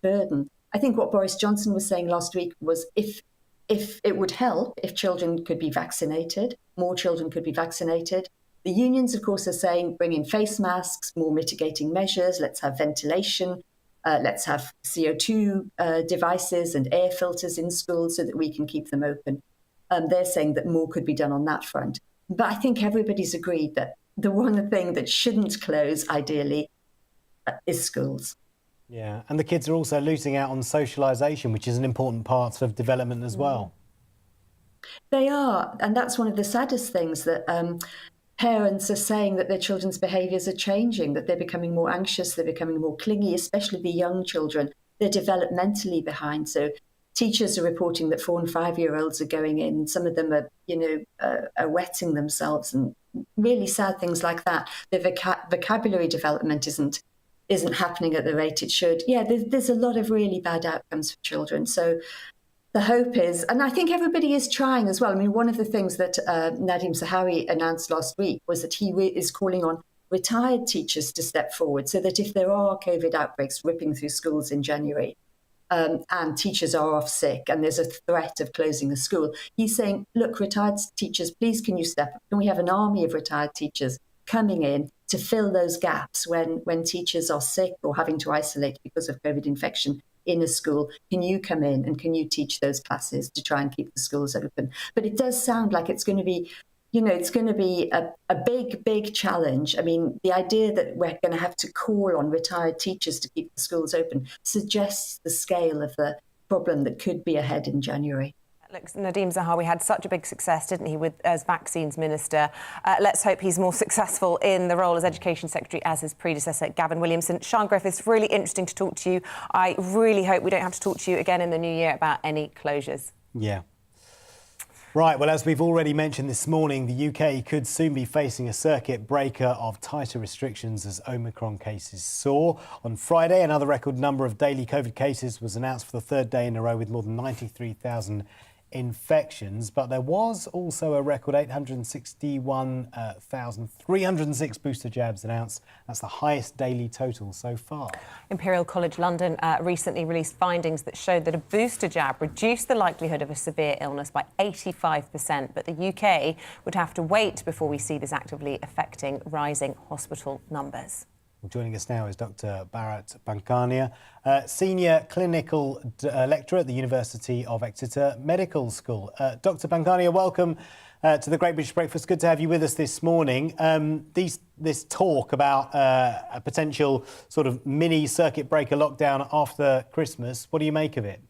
burden. I think what Boris Johnson was saying last week was if it would help if children could be vaccinated, more children could be vaccinated. The unions, of course, are saying bring in face masks, more mitigating measures, let's have ventilation, let's have CO2 devices and air filters in schools so that we can keep them open. They're saying that more could be done on that front. But I think everybody's agreed that the one thing that shouldn't close, ideally, is schools. Yeah, and the kids are also losing out on socialisation, which is an important part of development as well. They are, and that's one of the saddest things, that parents are saying that their children's behaviours are changing, that they're becoming more anxious, they're becoming more clingy, especially the young children. They're developmentally behind. So teachers are reporting that 4- and 5-year-olds are going in. Some of them are wetting themselves, and really sad things like that. Their vocabulary development isn't happening at the rate it should. Yeah, there's a lot of really bad outcomes for children. So the hope is, and I think everybody is trying as well. I mean, one of the things that Nadeem Zahawi announced last week was that he is calling on retired teachers to step forward, so that if there are COVID outbreaks ripping through schools in January, and teachers are off sick and there's a threat of closing a school, he's saying, look, retired teachers, please can you step up? Can we have an army of retired teachers coming in to fill those gaps when teachers are sick or having to isolate because of COVID infection in a school? Can you come in and can you teach those classes to try and keep the schools open? But it does sound like it's going to be, it's going to be a big, big challenge. I mean, the idea that we're going to have to call on retired teachers to keep the schools open suggests the scale of the problem that could be ahead in January. Look, Nadeem Zahawi had such a big success, didn't he, as vaccines minister. Let's hope he's more successful in the role as Education Secretary as his predecessor, Gavin Williamson. Sian Griffiths, really interesting to talk to you. I really hope we don't have to talk to you again in the new year about any closures. Yeah. Right, well, as we've already mentioned this morning, the UK could soon be facing a circuit breaker of tighter restrictions as Omicron cases soar. On Friday, another record number of daily COVID cases was announced for the third day in a row, with more than 93,000 infections, but there was also a record 861,306 booster jabs announced. That's the highest daily total so far. Imperial College London recently released findings that showed that a booster jab reduced the likelihood of a severe illness by 85%, but the UK would have to wait before we see this actively affecting rising hospital numbers. Well, joining us now is Dr. Bharat Pankania, Senior Clinical Lecturer at the University of Exeter Medical School. Dr. Pankania, welcome to the Great British Breakfast. Good to have you with us this morning. This talk about a potential sort of mini circuit breaker lockdown after Christmas, what do you make of it?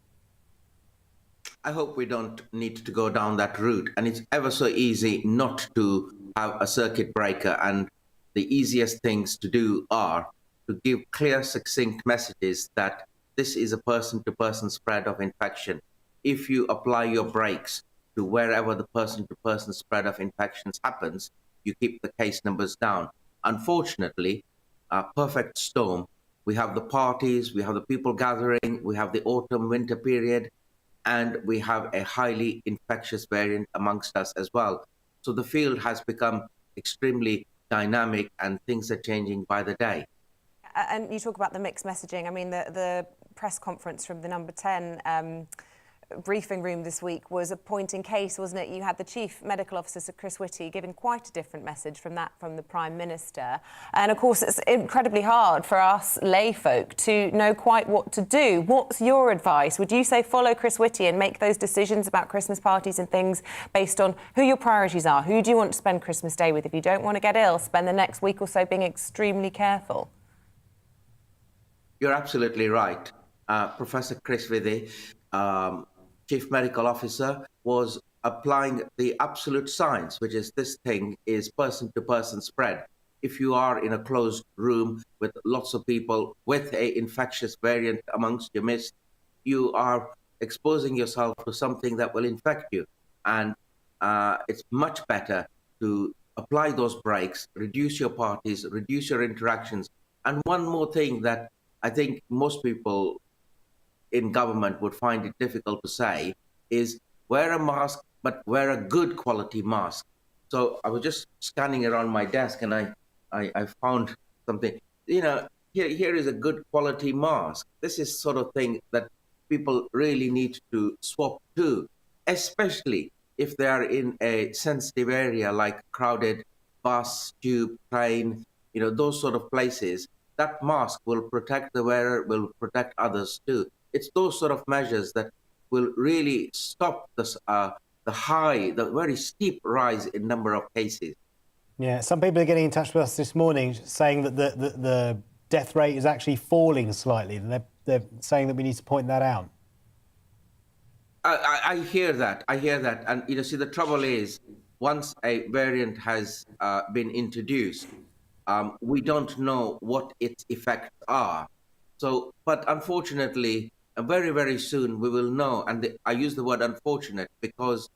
I hope we don't need to go down that route. And it's ever so easy not to have a circuit breaker. And the easiest things to do are to give clear, succinct messages that this is a person-to-person spread of infection. If you apply your brakes to wherever the person-to-person spread of infections happens, you keep the case numbers down. Unfortunately, a perfect storm. We have the parties, we have the people gathering, we have the autumn-winter period, and we have a highly infectious variant amongst us as well. So the field has become extremely dynamic and things are changing by the day. And you talk about the mixed messaging. I mean, the press conference from the number 10 briefing room this week was a point in case, wasn't it? You had the Chief Medical Officer, Sir Chris Whitty, giving quite a different message from the Prime Minister. And of course, it's incredibly hard for us lay folk to know quite what to do. What's your advice? Would you say follow Chris Whitty and make those decisions about Christmas parties and things based on who your priorities are? Who do you want to spend Christmas Day with? If you don't want to get ill, spend the next week or so being extremely careful. You're absolutely right. Professor Chris Whitty, Chief Medical Officer, was applying the absolute science, which is this thing is person-to-person spread. If you are in a closed room with lots of people with an infectious variant amongst your midst, you are exposing yourself to something that will infect you. And it's much better to apply those brakes, reduce your parties, reduce your interactions. And one more thing that I think most people in government would find it difficult to say is wear a mask, but wear a good quality mask. So I was just scanning around my desk and I found something, here is a good quality mask. This is sort of thing that people really need to swap to, especially if they are in a sensitive area like crowded bus, tube, train, those sort of places. That mask will protect the wearer, will protect others too. It's those sort of measures that will really stop the very steep rise in number of cases. Yeah, some people are getting in touch with us this morning saying that the death rate is actually falling slightly. They're saying that we need to point that out. I hear that. And, see, the trouble is, once a variant has been introduced, we don't know what its effects are. So, but unfortunately, very, very soon we will know. And I use the word unfortunate because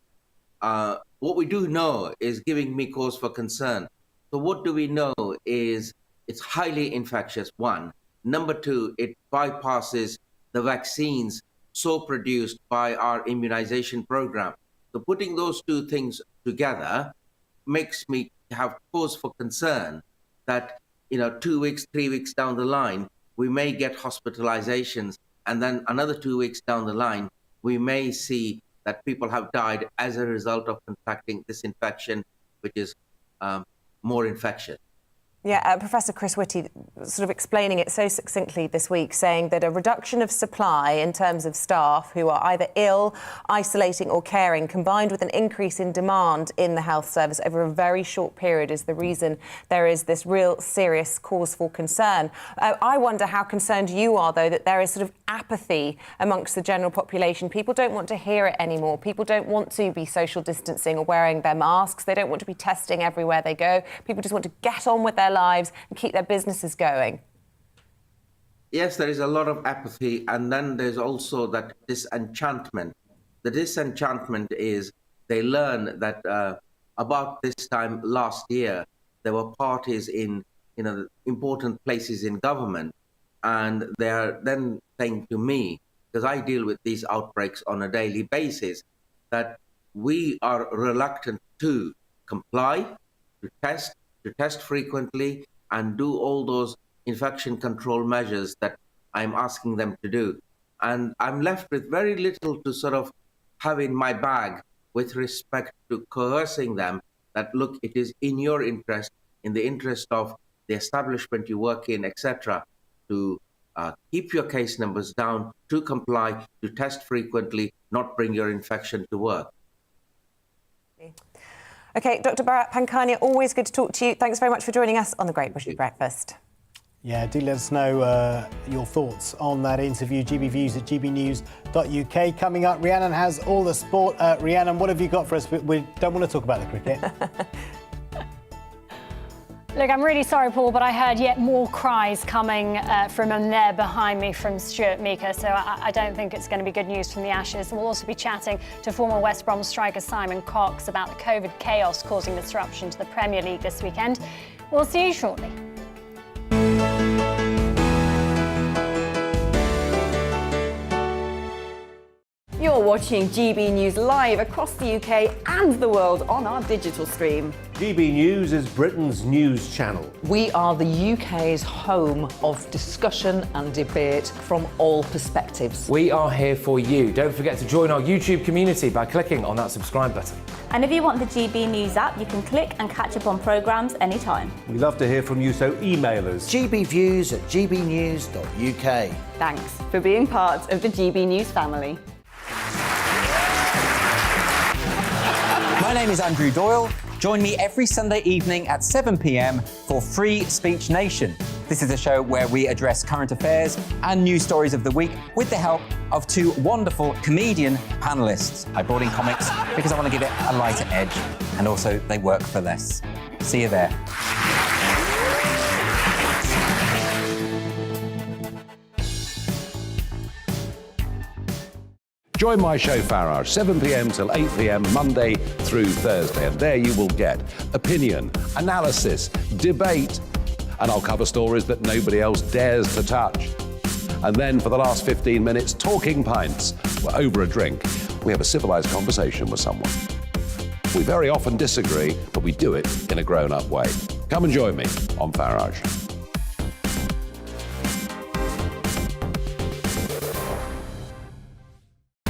what we do know is giving me cause for concern. So what do we know is it's highly infectious, one. Number two, it bypasses the vaccines so produced by our immunization program. So putting those two things together makes me have cause for concern that, 2 weeks, 3 weeks down the line, we may get hospitalizations, and then another 2 weeks down the line, we may see that people have died as a result of contracting this infection, which is more infectious. Yeah, Professor Chris Whitty sort of explaining it so succinctly this week, saying that a reduction of supply in terms of staff who are either ill, isolating or caring, combined with an increase in demand in the health service over a very short period is the reason there is this real serious cause for concern. I wonder how concerned you are, though, that there is sort of apathy amongst the general population. People don't want to hear it anymore. People don't want to be social distancing or wearing their masks. They don't want to be testing everywhere they go. People just want to get on with their lives and keep their businesses going. Yes, there is a lot of apathy, and then there's also that disenchantment. The disenchantment is they learn that about this time last year, there were parties in important places in government, and they are then saying to me, because I deal with these outbreaks on a daily basis, that we are reluctant to comply, to test frequently, and do all those infection control measures that I'm asking them to do. And I'm left with very little to sort of have in my bag with respect to coercing them that, look, it is in your interest, in the interest of the establishment you work in, etc., to keep your case numbers down, to comply, to test frequently, not bring your infection to work. OK, Dr. Bharat Pankhania, always good to talk to you. Thanks very much for joining us on the Great British Breakfast. Yeah, do let us know your thoughts on that interview. GBViews at gbnews.uk. Coming up, Rhiannon has all the sport. Rhiannon, what have you got for us? We don't want to talk about the cricket. Look, I'm really sorry, Paul, but I heard yet more cries coming from them there behind me from Stuart Meeker, so I don't think it's going to be good news from the Ashes. We'll also be chatting to former West Brom striker Simon Cox about the COVID chaos causing disruption to the Premier League this weekend. We'll see you shortly. You're watching GB News live across the UK and the world on our digital stream. GB News is Britain's news channel. We are the UK's home of discussion and debate from all perspectives. We are here for you. Don't forget to join our YouTube community by clicking on that subscribe button. And if you want the GB News app, you can click and catch up on programmes anytime. We love to hear from you, so email us. gbviews@gbnews.uk. Thanks for being part of the GB News family. My name is Andrew Doyle. Join me every Sunday evening at 7 p.m. for Free Speech Nation. This is a show where we address current affairs and news stories of the week with the help of two wonderful comedian panellists. I brought in comics because I want to give it a lighter edge, and also they work for less. See you there. Join my show Farage, 7 p.m. till 8 p.m. Monday through Thursday, and there you will get opinion, analysis, debate, and I'll cover stories that nobody else dares to touch. And then for the last 15 minutes, talking pints. We're over a drink. We have a civilised conversation with someone. We very often disagree, but we do it in a grown-up way. Come and join me on Farage.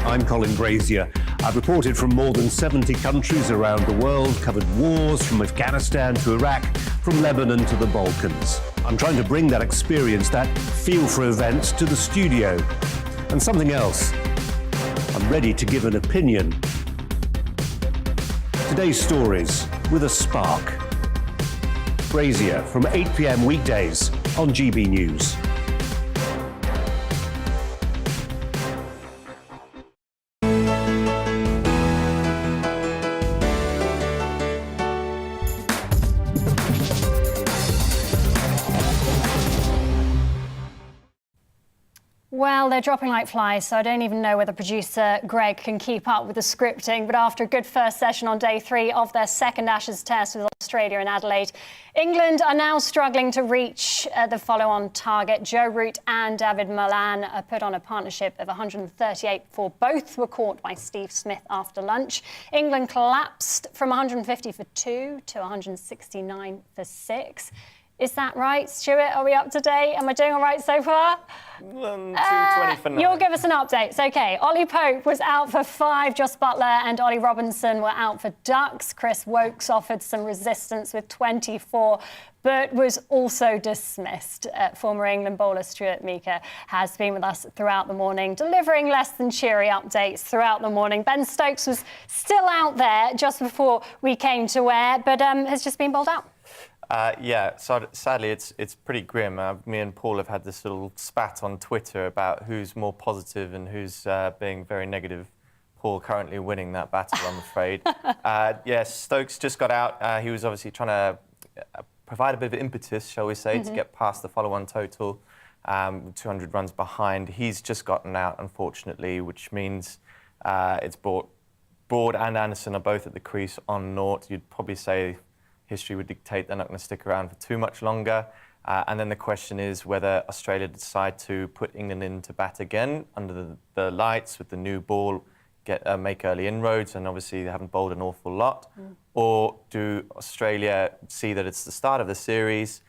I'm Colin Brazier. I've reported from more than 70 countries around the world, covered wars from Afghanistan to Iraq, from Lebanon to the Balkans. I'm trying to bring that experience, that feel for events, to the studio. And something else. I'm ready to give an opinion. Today's stories with a spark. Brazier from 8 p.m. weekdays on GB News. Well, they're dropping like flies, so I don't even know whether producer Greg can keep up with the scripting. But after a good first session on day 3 of their second Ashes test with Australia in Adelaide, England are now struggling to reach the follow-on target. Joe Root and David Malan put on a partnership of 138 before both were caught by Steve Smith after lunch. England collapsed from 150 for 2 to 169 for 6. Is that right, Stuart? Are we up to date? Am I doing all right so far? 220 for 9. You'll give us an update. It's OK. Ollie Pope was out for 5. Joss Butler and Ollie Robinson were out for ducks. Chris Wokes offered some resistance with 24, but was also dismissed. Former England bowler Stuart Meeker has been with us throughout the morning, delivering less than cheery updates throughout the morning. Ben Stokes was still out there just before we came to air, but has just been bowled out. Yeah, so sadly, it's pretty grim. Me and Paul have had this little spat on Twitter about who's more positive and who's being very negative. Paul currently winning that battle, I'm afraid. Yes, Stokes just got out. He was obviously trying to provide a bit of impetus, shall we say, to get past the follow-on total, 200 runs behind. He's just gotten out, unfortunately, which means it's brought Broad and Anderson are both at the crease on naught. You'd probably say history would dictate they're not going to stick around for too much longer. And then the question is whether Australia decide to put England in to bat again under the lights with the new ball, make early inroads, and obviously they haven't bowled an awful lot. Or do Australia see that it's the start of the series,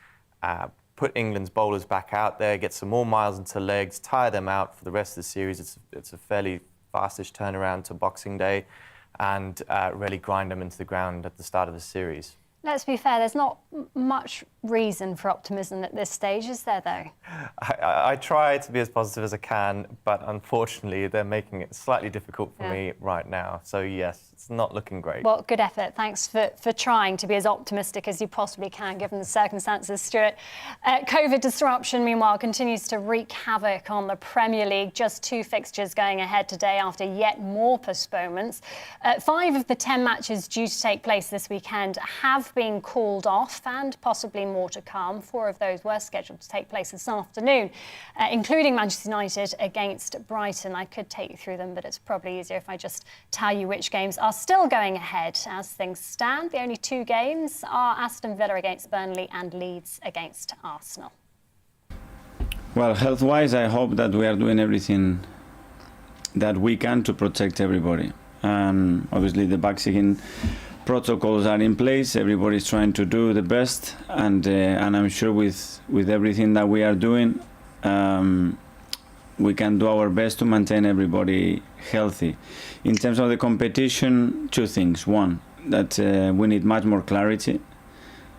put England's bowlers back out there, get some more miles into legs, tire them out for the rest of the series. It's a fairly fastish turnaround to Boxing Day, and really grind them into the ground at the start of the series. Let's be fair, there's not much reason for optimism at this stage, is there, though? I try to be as positive as I can, but unfortunately, they're making it slightly difficult for me right now. So, yes, It's not looking great. Well, good effort. Thanks for trying to be as optimistic as you possibly can, given the circumstances, Stuart. COVID disruption, meanwhile, continues to wreak havoc on the Premier League. Just 2 fixtures going ahead today after yet more postponements. 5 of the 10 matches due to take place this weekend have been called off, and possibly more to come. 4 of those were scheduled to take place this afternoon, including Manchester United against Brighton. I could take you through them, but it's probably easier if I just tell you which games are still going ahead as things stand. The only 2 games are Aston Villa against Burnley and Leeds against Arsenal. Well, health-wise, I hope that we are doing everything that we can to protect everybody. Obviously, the vaccine protocols are in place. Everybody's trying to do the best, and I'm sure with everything that we are doing, we can do our best to maintain everybody healthy. In terms of the competition, 2 things. One, that we need much more clarity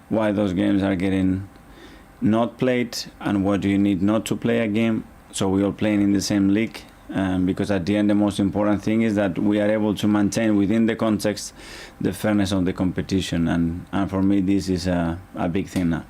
why those games are getting not played and what do you need not to play a game, so we are playing in the same league. Because at the end, the most important thing is that we are able to maintain within the context the fairness of the competition, and for me this is a big thing now.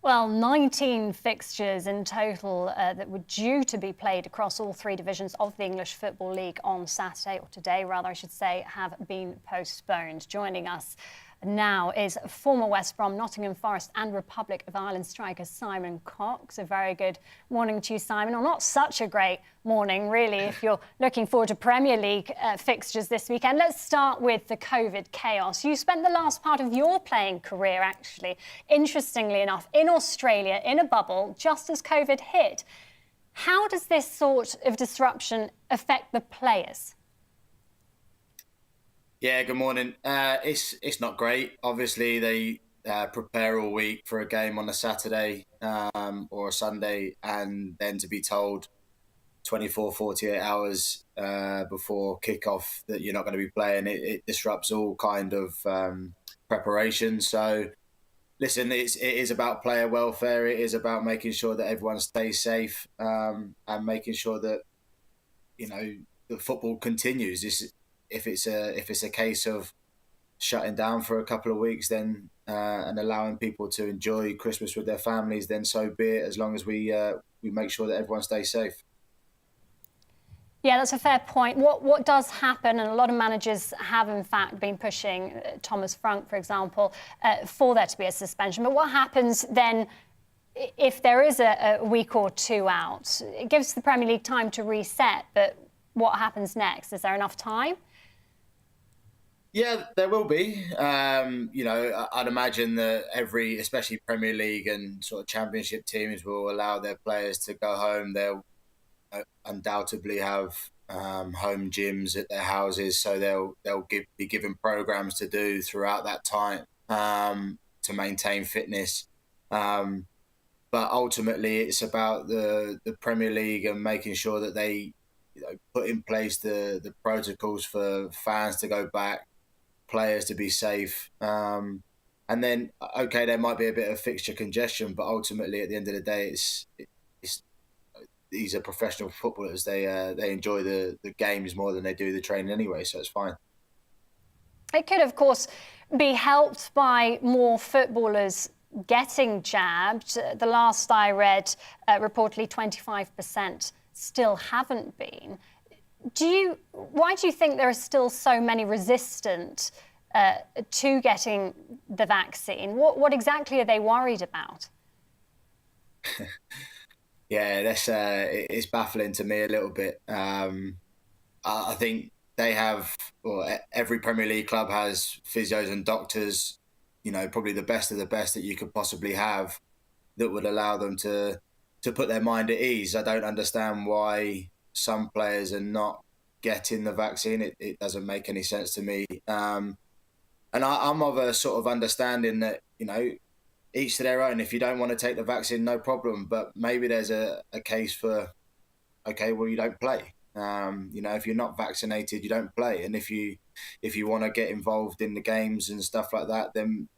Well, 19 fixtures in total that were due to be played across all 3 divisions of the English Football League on Saturday, or today rather I should say, have been postponed. Joining us now is former West Brom, Nottingham Forest and Republic of Ireland striker Simon Cox. A very good morning to you, Simon. Or not such a great morning, really, if you're looking forward to Premier League fixtures this weekend. Let's start with the COVID chaos. You spent the last part of your playing career, actually, interestingly enough, in Australia, in a bubble, just as COVID hit. How does this sort of disruption affect the players? Yeah, good morning. It's not great. Obviously, they prepare all week for a game on a Saturday or a Sunday, and then to be told 24, 48 hours before kickoff that you're not going to be playing, it disrupts all kind of preparation. So, listen, it is about player welfare. It is about making sure that everyone stays safe and making sure that, you know, the football continues. If it's a case of shutting down for a couple of weeks, then and allowing people to enjoy Christmas with their families, then so be it. As long as we make sure that everyone stays safe. Yeah, that's a fair point. What does happen, and a lot of managers have in fact been pushing, Thomas Frank, for example, for there to be a suspension. But what happens then if there is a week or 2 out? It gives the Premier League time to reset, but what happens next? Is there enough time? Yeah, there will be. You know, I'd imagine that especially Premier League and sort of Championship teams will allow their players to go home. They'll undoubtedly have home gyms at their houses, so they'll be given programs to do throughout that time to maintain fitness. But ultimately, it's about the Premier League and making sure that they put in place the protocols for fans to go back, players to be safe, and then okay, there might be a bit of fixture congestion, but ultimately at the end of the day, it's these are professional footballers. They enjoy the games more than they do the training anyway, so it's fine. It could, of course, be helped by more footballers getting jabbed. The last I read, reportedly 25% still haven't been. Why do you think there are still so many resistant to getting the vaccine? What exactly are they worried about? Yeah, it's baffling to me a little bit. I think they have, or every Premier League club has physios and doctors, you know, probably the best of the best that you could possibly have, that would allow them to put their mind at ease. I don't understand why some players are not getting the vaccine. It doesn't make any sense to me. And I'm of a sort of understanding that, you know, each to their own. If you don't want to take the vaccine, no problem. But maybe there's a case for, okay, well, you don't play. You know, if you're not vaccinated, you don't play. And if you want to get involved in the games and stuff like that, then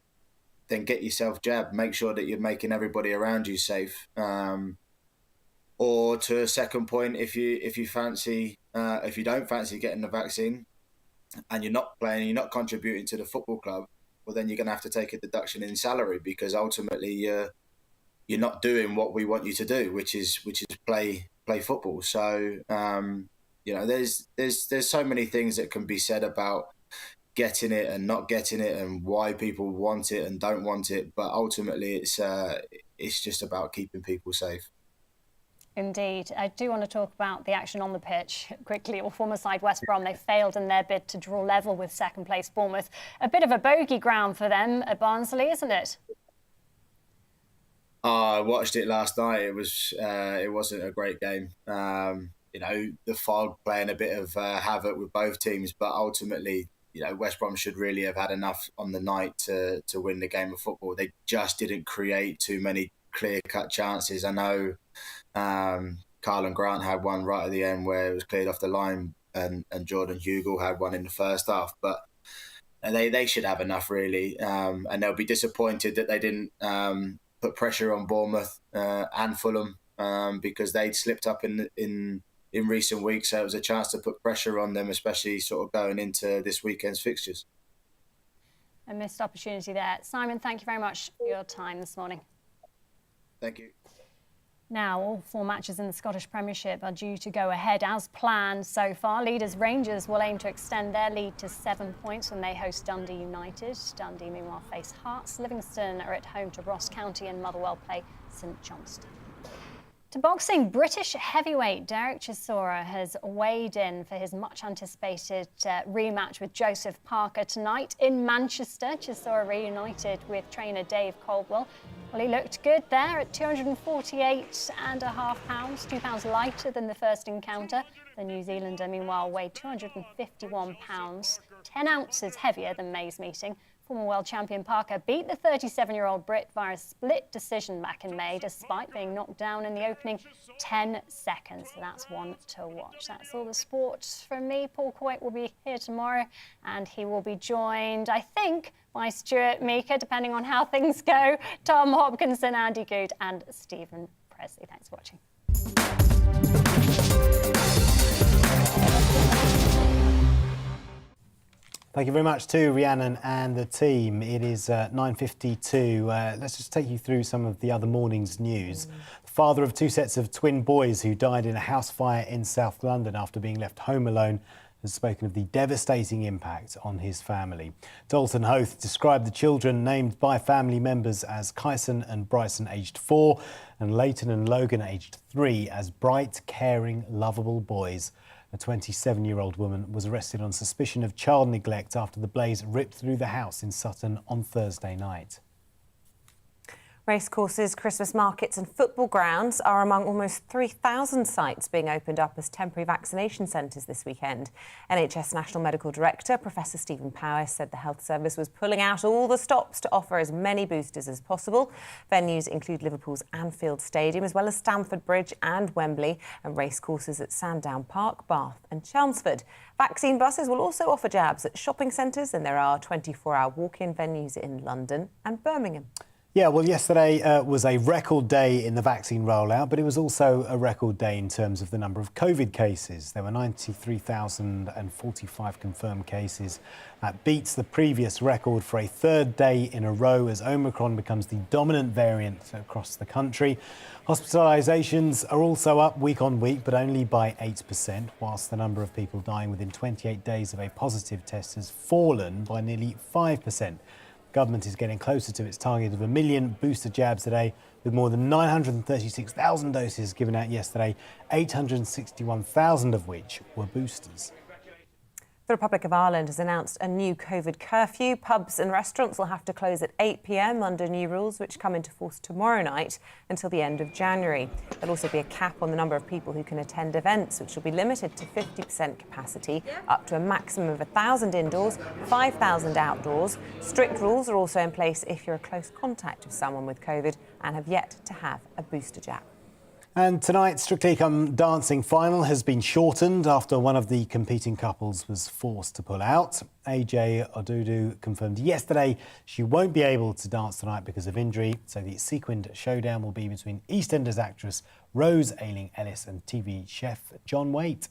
get yourself jabbed. Make sure that you're making everybody around you safe. Or to a second point, if you don't fancy getting the vaccine, and you're not playing, you're not contributing to the football club, well, then you're going to have to take a deduction in salary, because ultimately you're not doing what we want you to do, which is play football. So there's so many things that can be said about getting it and not getting it, and why people want it and don't want it. But ultimately, it's just about keeping people safe. Indeed. I do want to talk about the action on the pitch quickly. Or former side West Brom, they failed in their bid to draw level with second place Bournemouth. A bit of a bogey ground for them at Barnsley, isn't it? I watched it last night. It wasn't a great game. The fog playing a bit of havoc with both teams, but ultimately, West Brom should really have had enough on the night to win the game of football. They just didn't create too many clear-cut chances. I know Carl and Grant had one right at the end where it was cleared off the line, and Jordan Hugill had one in the first half. But they should have enough, really. And they'll be disappointed that they didn't put pressure on Bournemouth and Fulham, because they'd slipped up in recent weeks. So it was a chance to put pressure on them, especially sort of going into this weekend's fixtures. A missed opportunity there. Simon, thank you very much for your time this morning. Thank you. Now, all 4 matches in the Scottish Premiership are due to go ahead as planned so far. Leaders Rangers will aim to extend their lead to 7 points when they host Dundee United. Dundee, meanwhile, face Hearts. Livingston are at home to Ross County, and Motherwell play St Johnstone. To boxing, British heavyweight Derek Chisora has weighed in for his much-anticipated rematch with Joseph Parker tonight in Manchester. Chisora reunited with trainer Dave Caldwell. Well, he looked good there at 248.5 pounds, 2 pounds lighter than the first encounter. The New Zealander, meanwhile, weighed 251 pounds, 10 ounces heavier than May's meeting. Former world champion Parker beat the 37-year-old Brit via a split decision back in May, despite being knocked down in the opening 10 seconds. So that's one to watch. That's all the sport from me. Paul Coit will be here tomorrow, and he will be joined, I think, by Stuart Meeker, depending on how things go, Tom Hopkinson, Andy Good, and Stephen Presley. Thanks for watching. Thank you very much to Rhiannon and the team. It is 9:52. Let's just take you through some of the other morning's news. The father of 2 sets of twin boys who died in a house fire in South London after being left home alone has spoken of the devastating impact on his family. Dalton Hoth described the children named by family members as Kyson and Bryson, aged 4, and Leighton and Logan, aged 3, as bright, caring, lovable boys. A 27-year-old woman was arrested on suspicion of child neglect after the blaze ripped through the house in Sutton on Thursday night. Racecourses, Christmas markets and football grounds are among almost 3,000 sites being opened up as temporary vaccination centres this weekend. NHS National Medical Director Professor Stephen Powis said the health service was pulling out all the stops to offer as many boosters as possible. Venues include Liverpool's Anfield Stadium, as well as Stamford Bridge and Wembley, and racecourses at Sandown Park, Bath and Chelmsford. Vaccine buses will also offer jabs at shopping centres, and there are 24-hour walk-in venues in London and Birmingham. Yeah, well, yesterday was a record day in the vaccine rollout, but it was also a record day in terms of the number of COVID cases. There were 93,045 confirmed cases. That beats the previous record for a third day in a row as Omicron becomes the dominant variant across the country. Hospitalisations are also up week on week, but only by 8%, whilst the number of people dying within 28 days of a positive test has fallen by nearly 5%. Government is getting closer to its target of 1 million booster jabs today, with more than 936,000 doses given out yesterday, 861,000 of which were boosters. The Republic of Ireland has announced a new COVID curfew. Pubs and restaurants will have to close at 8 p.m. under new rules, which come into force tomorrow night until the end of January. There'll also be a cap on the number of people who can attend events, which will be limited to 50% capacity, up to a maximum of 1,000 indoors, 5,000 outdoors. Strict rules are also in place if you're a close contact of someone with COVID and have yet to have a booster jab. And tonight's Strictly Come Dancing final has been shortened after one of the competing couples was forced to pull out. AJ Odudu confirmed yesterday she won't be able to dance tonight because of injury, so the sequined showdown will be between EastEnders actress Rose Ayling-Ellis and TV chef John Waite.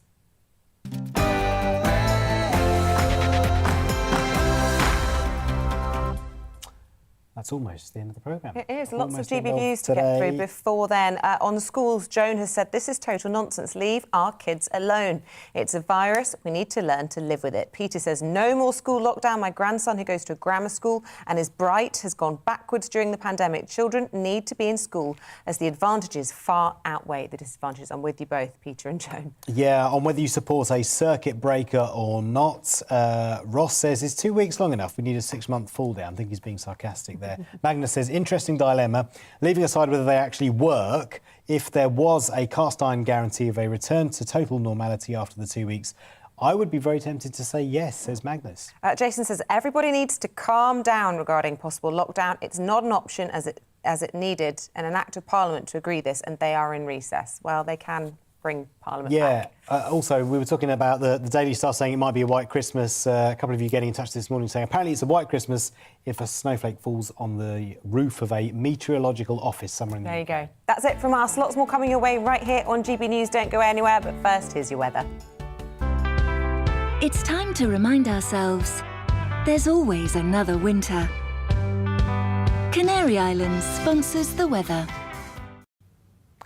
That's almost the end of the programme. It is. Lots of Almost GB the end News of to get through today. before then. On schools, Joan has said, this is total nonsense. Leave our kids alone. It's a virus. We need to learn to live with it. Peter says, no more school lockdown. My grandson, who goes to a grammar school and is bright, has gone backwards during the pandemic. Children need to be in school as the advantages far outweigh the disadvantages. I'm with you both, Peter and Joan. Yeah, on whether you support a circuit breaker or not. Ross says, is 2 weeks long enough? We need a 6-month fall down. I think he's being sarcastic there. Magnus says, interesting dilemma. Leaving aside whether they actually work, if there was a cast iron guarantee of a return to total normality after the 2 weeks, I would be very tempted to say yes, says Magnus. Jason says, everybody needs to calm down regarding possible lockdown. It's not an option as it needed an act of Parliament to agree this, and they are in recess. Well, they can bring Parliament back. Also, we were talking about the Daily Star saying it might be a white Christmas. A couple of you getting in touch this morning saying apparently it's a white Christmas if a snowflake falls on the roof of a meteorological office somewhere in the UK. There you go. That's it from us. Lots more coming your way right here on GB News. Don't go anywhere, but first, here's your weather. It's time to remind ourselves there's always another winter. Canary Islands sponsors the weather.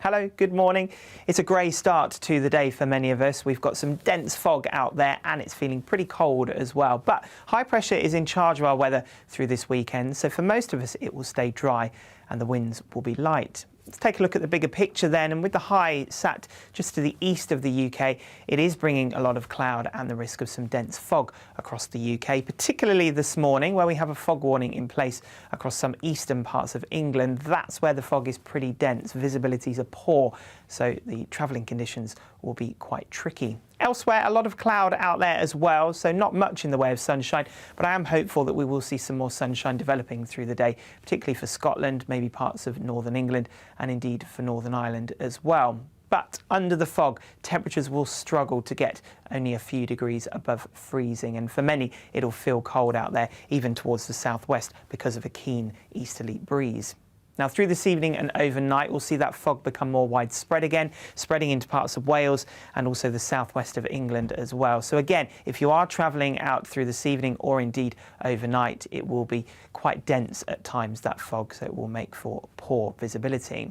Hello, good morning. It's a grey start to the day for many of us. We've got some dense fog out there and it's feeling pretty cold as well. But high pressure is in charge of our weather through this weekend. So for most of us, it will stay dry and the winds will be light. Let's take a look at the bigger picture then, and with the high sat just to the east of the UK, it is bringing a lot of cloud and the risk of some dense fog across the UK, particularly this morning where we have a fog warning in place across some eastern parts of England. That's where the fog is pretty dense. Visibilities are poor, so the travelling conditions will be quite tricky. Elsewhere, a lot of cloud out there as well, so not much in the way of sunshine, but I am hopeful that we will see some more sunshine developing through the day, particularly for Scotland, maybe parts of northern England, and indeed for Northern Ireland as well. But under the fog, temperatures will struggle to get only a few degrees above freezing, and for many, it'll feel cold out there, even towards the southwest, because of a keen easterly breeze. Now, through this evening and overnight, we'll see that fog become more widespread again, spreading into parts of Wales and also the southwest of England as well. So again, if you are travelling out through this evening or indeed overnight, it will be quite dense at times, that fog, so it will make for poor visibility.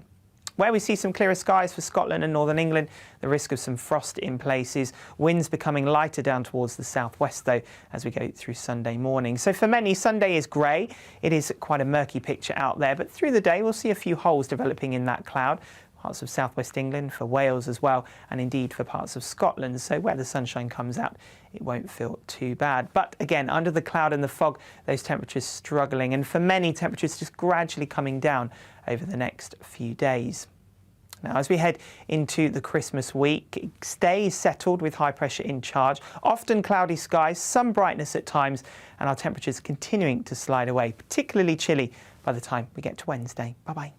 Where we see some clearer skies for Scotland and northern England, the risk of some frost in places. Winds becoming lighter down towards the southwest, though, as we go through Sunday morning. So for many, Sunday is grey. It is quite a murky picture out there, but through the day, we'll see a few holes developing in that cloud. Parts of southwest England, for Wales as well, and indeed for parts of Scotland. So where the sunshine comes out, it won't feel too bad. But again, under the cloud and the fog, those temperatures struggling, and for many, temperatures just gradually coming down over the next few days. Now, as we head into the Christmas week, it stays settled with high pressure in charge, often cloudy skies, some brightness at times, and our temperatures continuing to slide away, particularly chilly by the time we get to Wednesday. Bye-bye.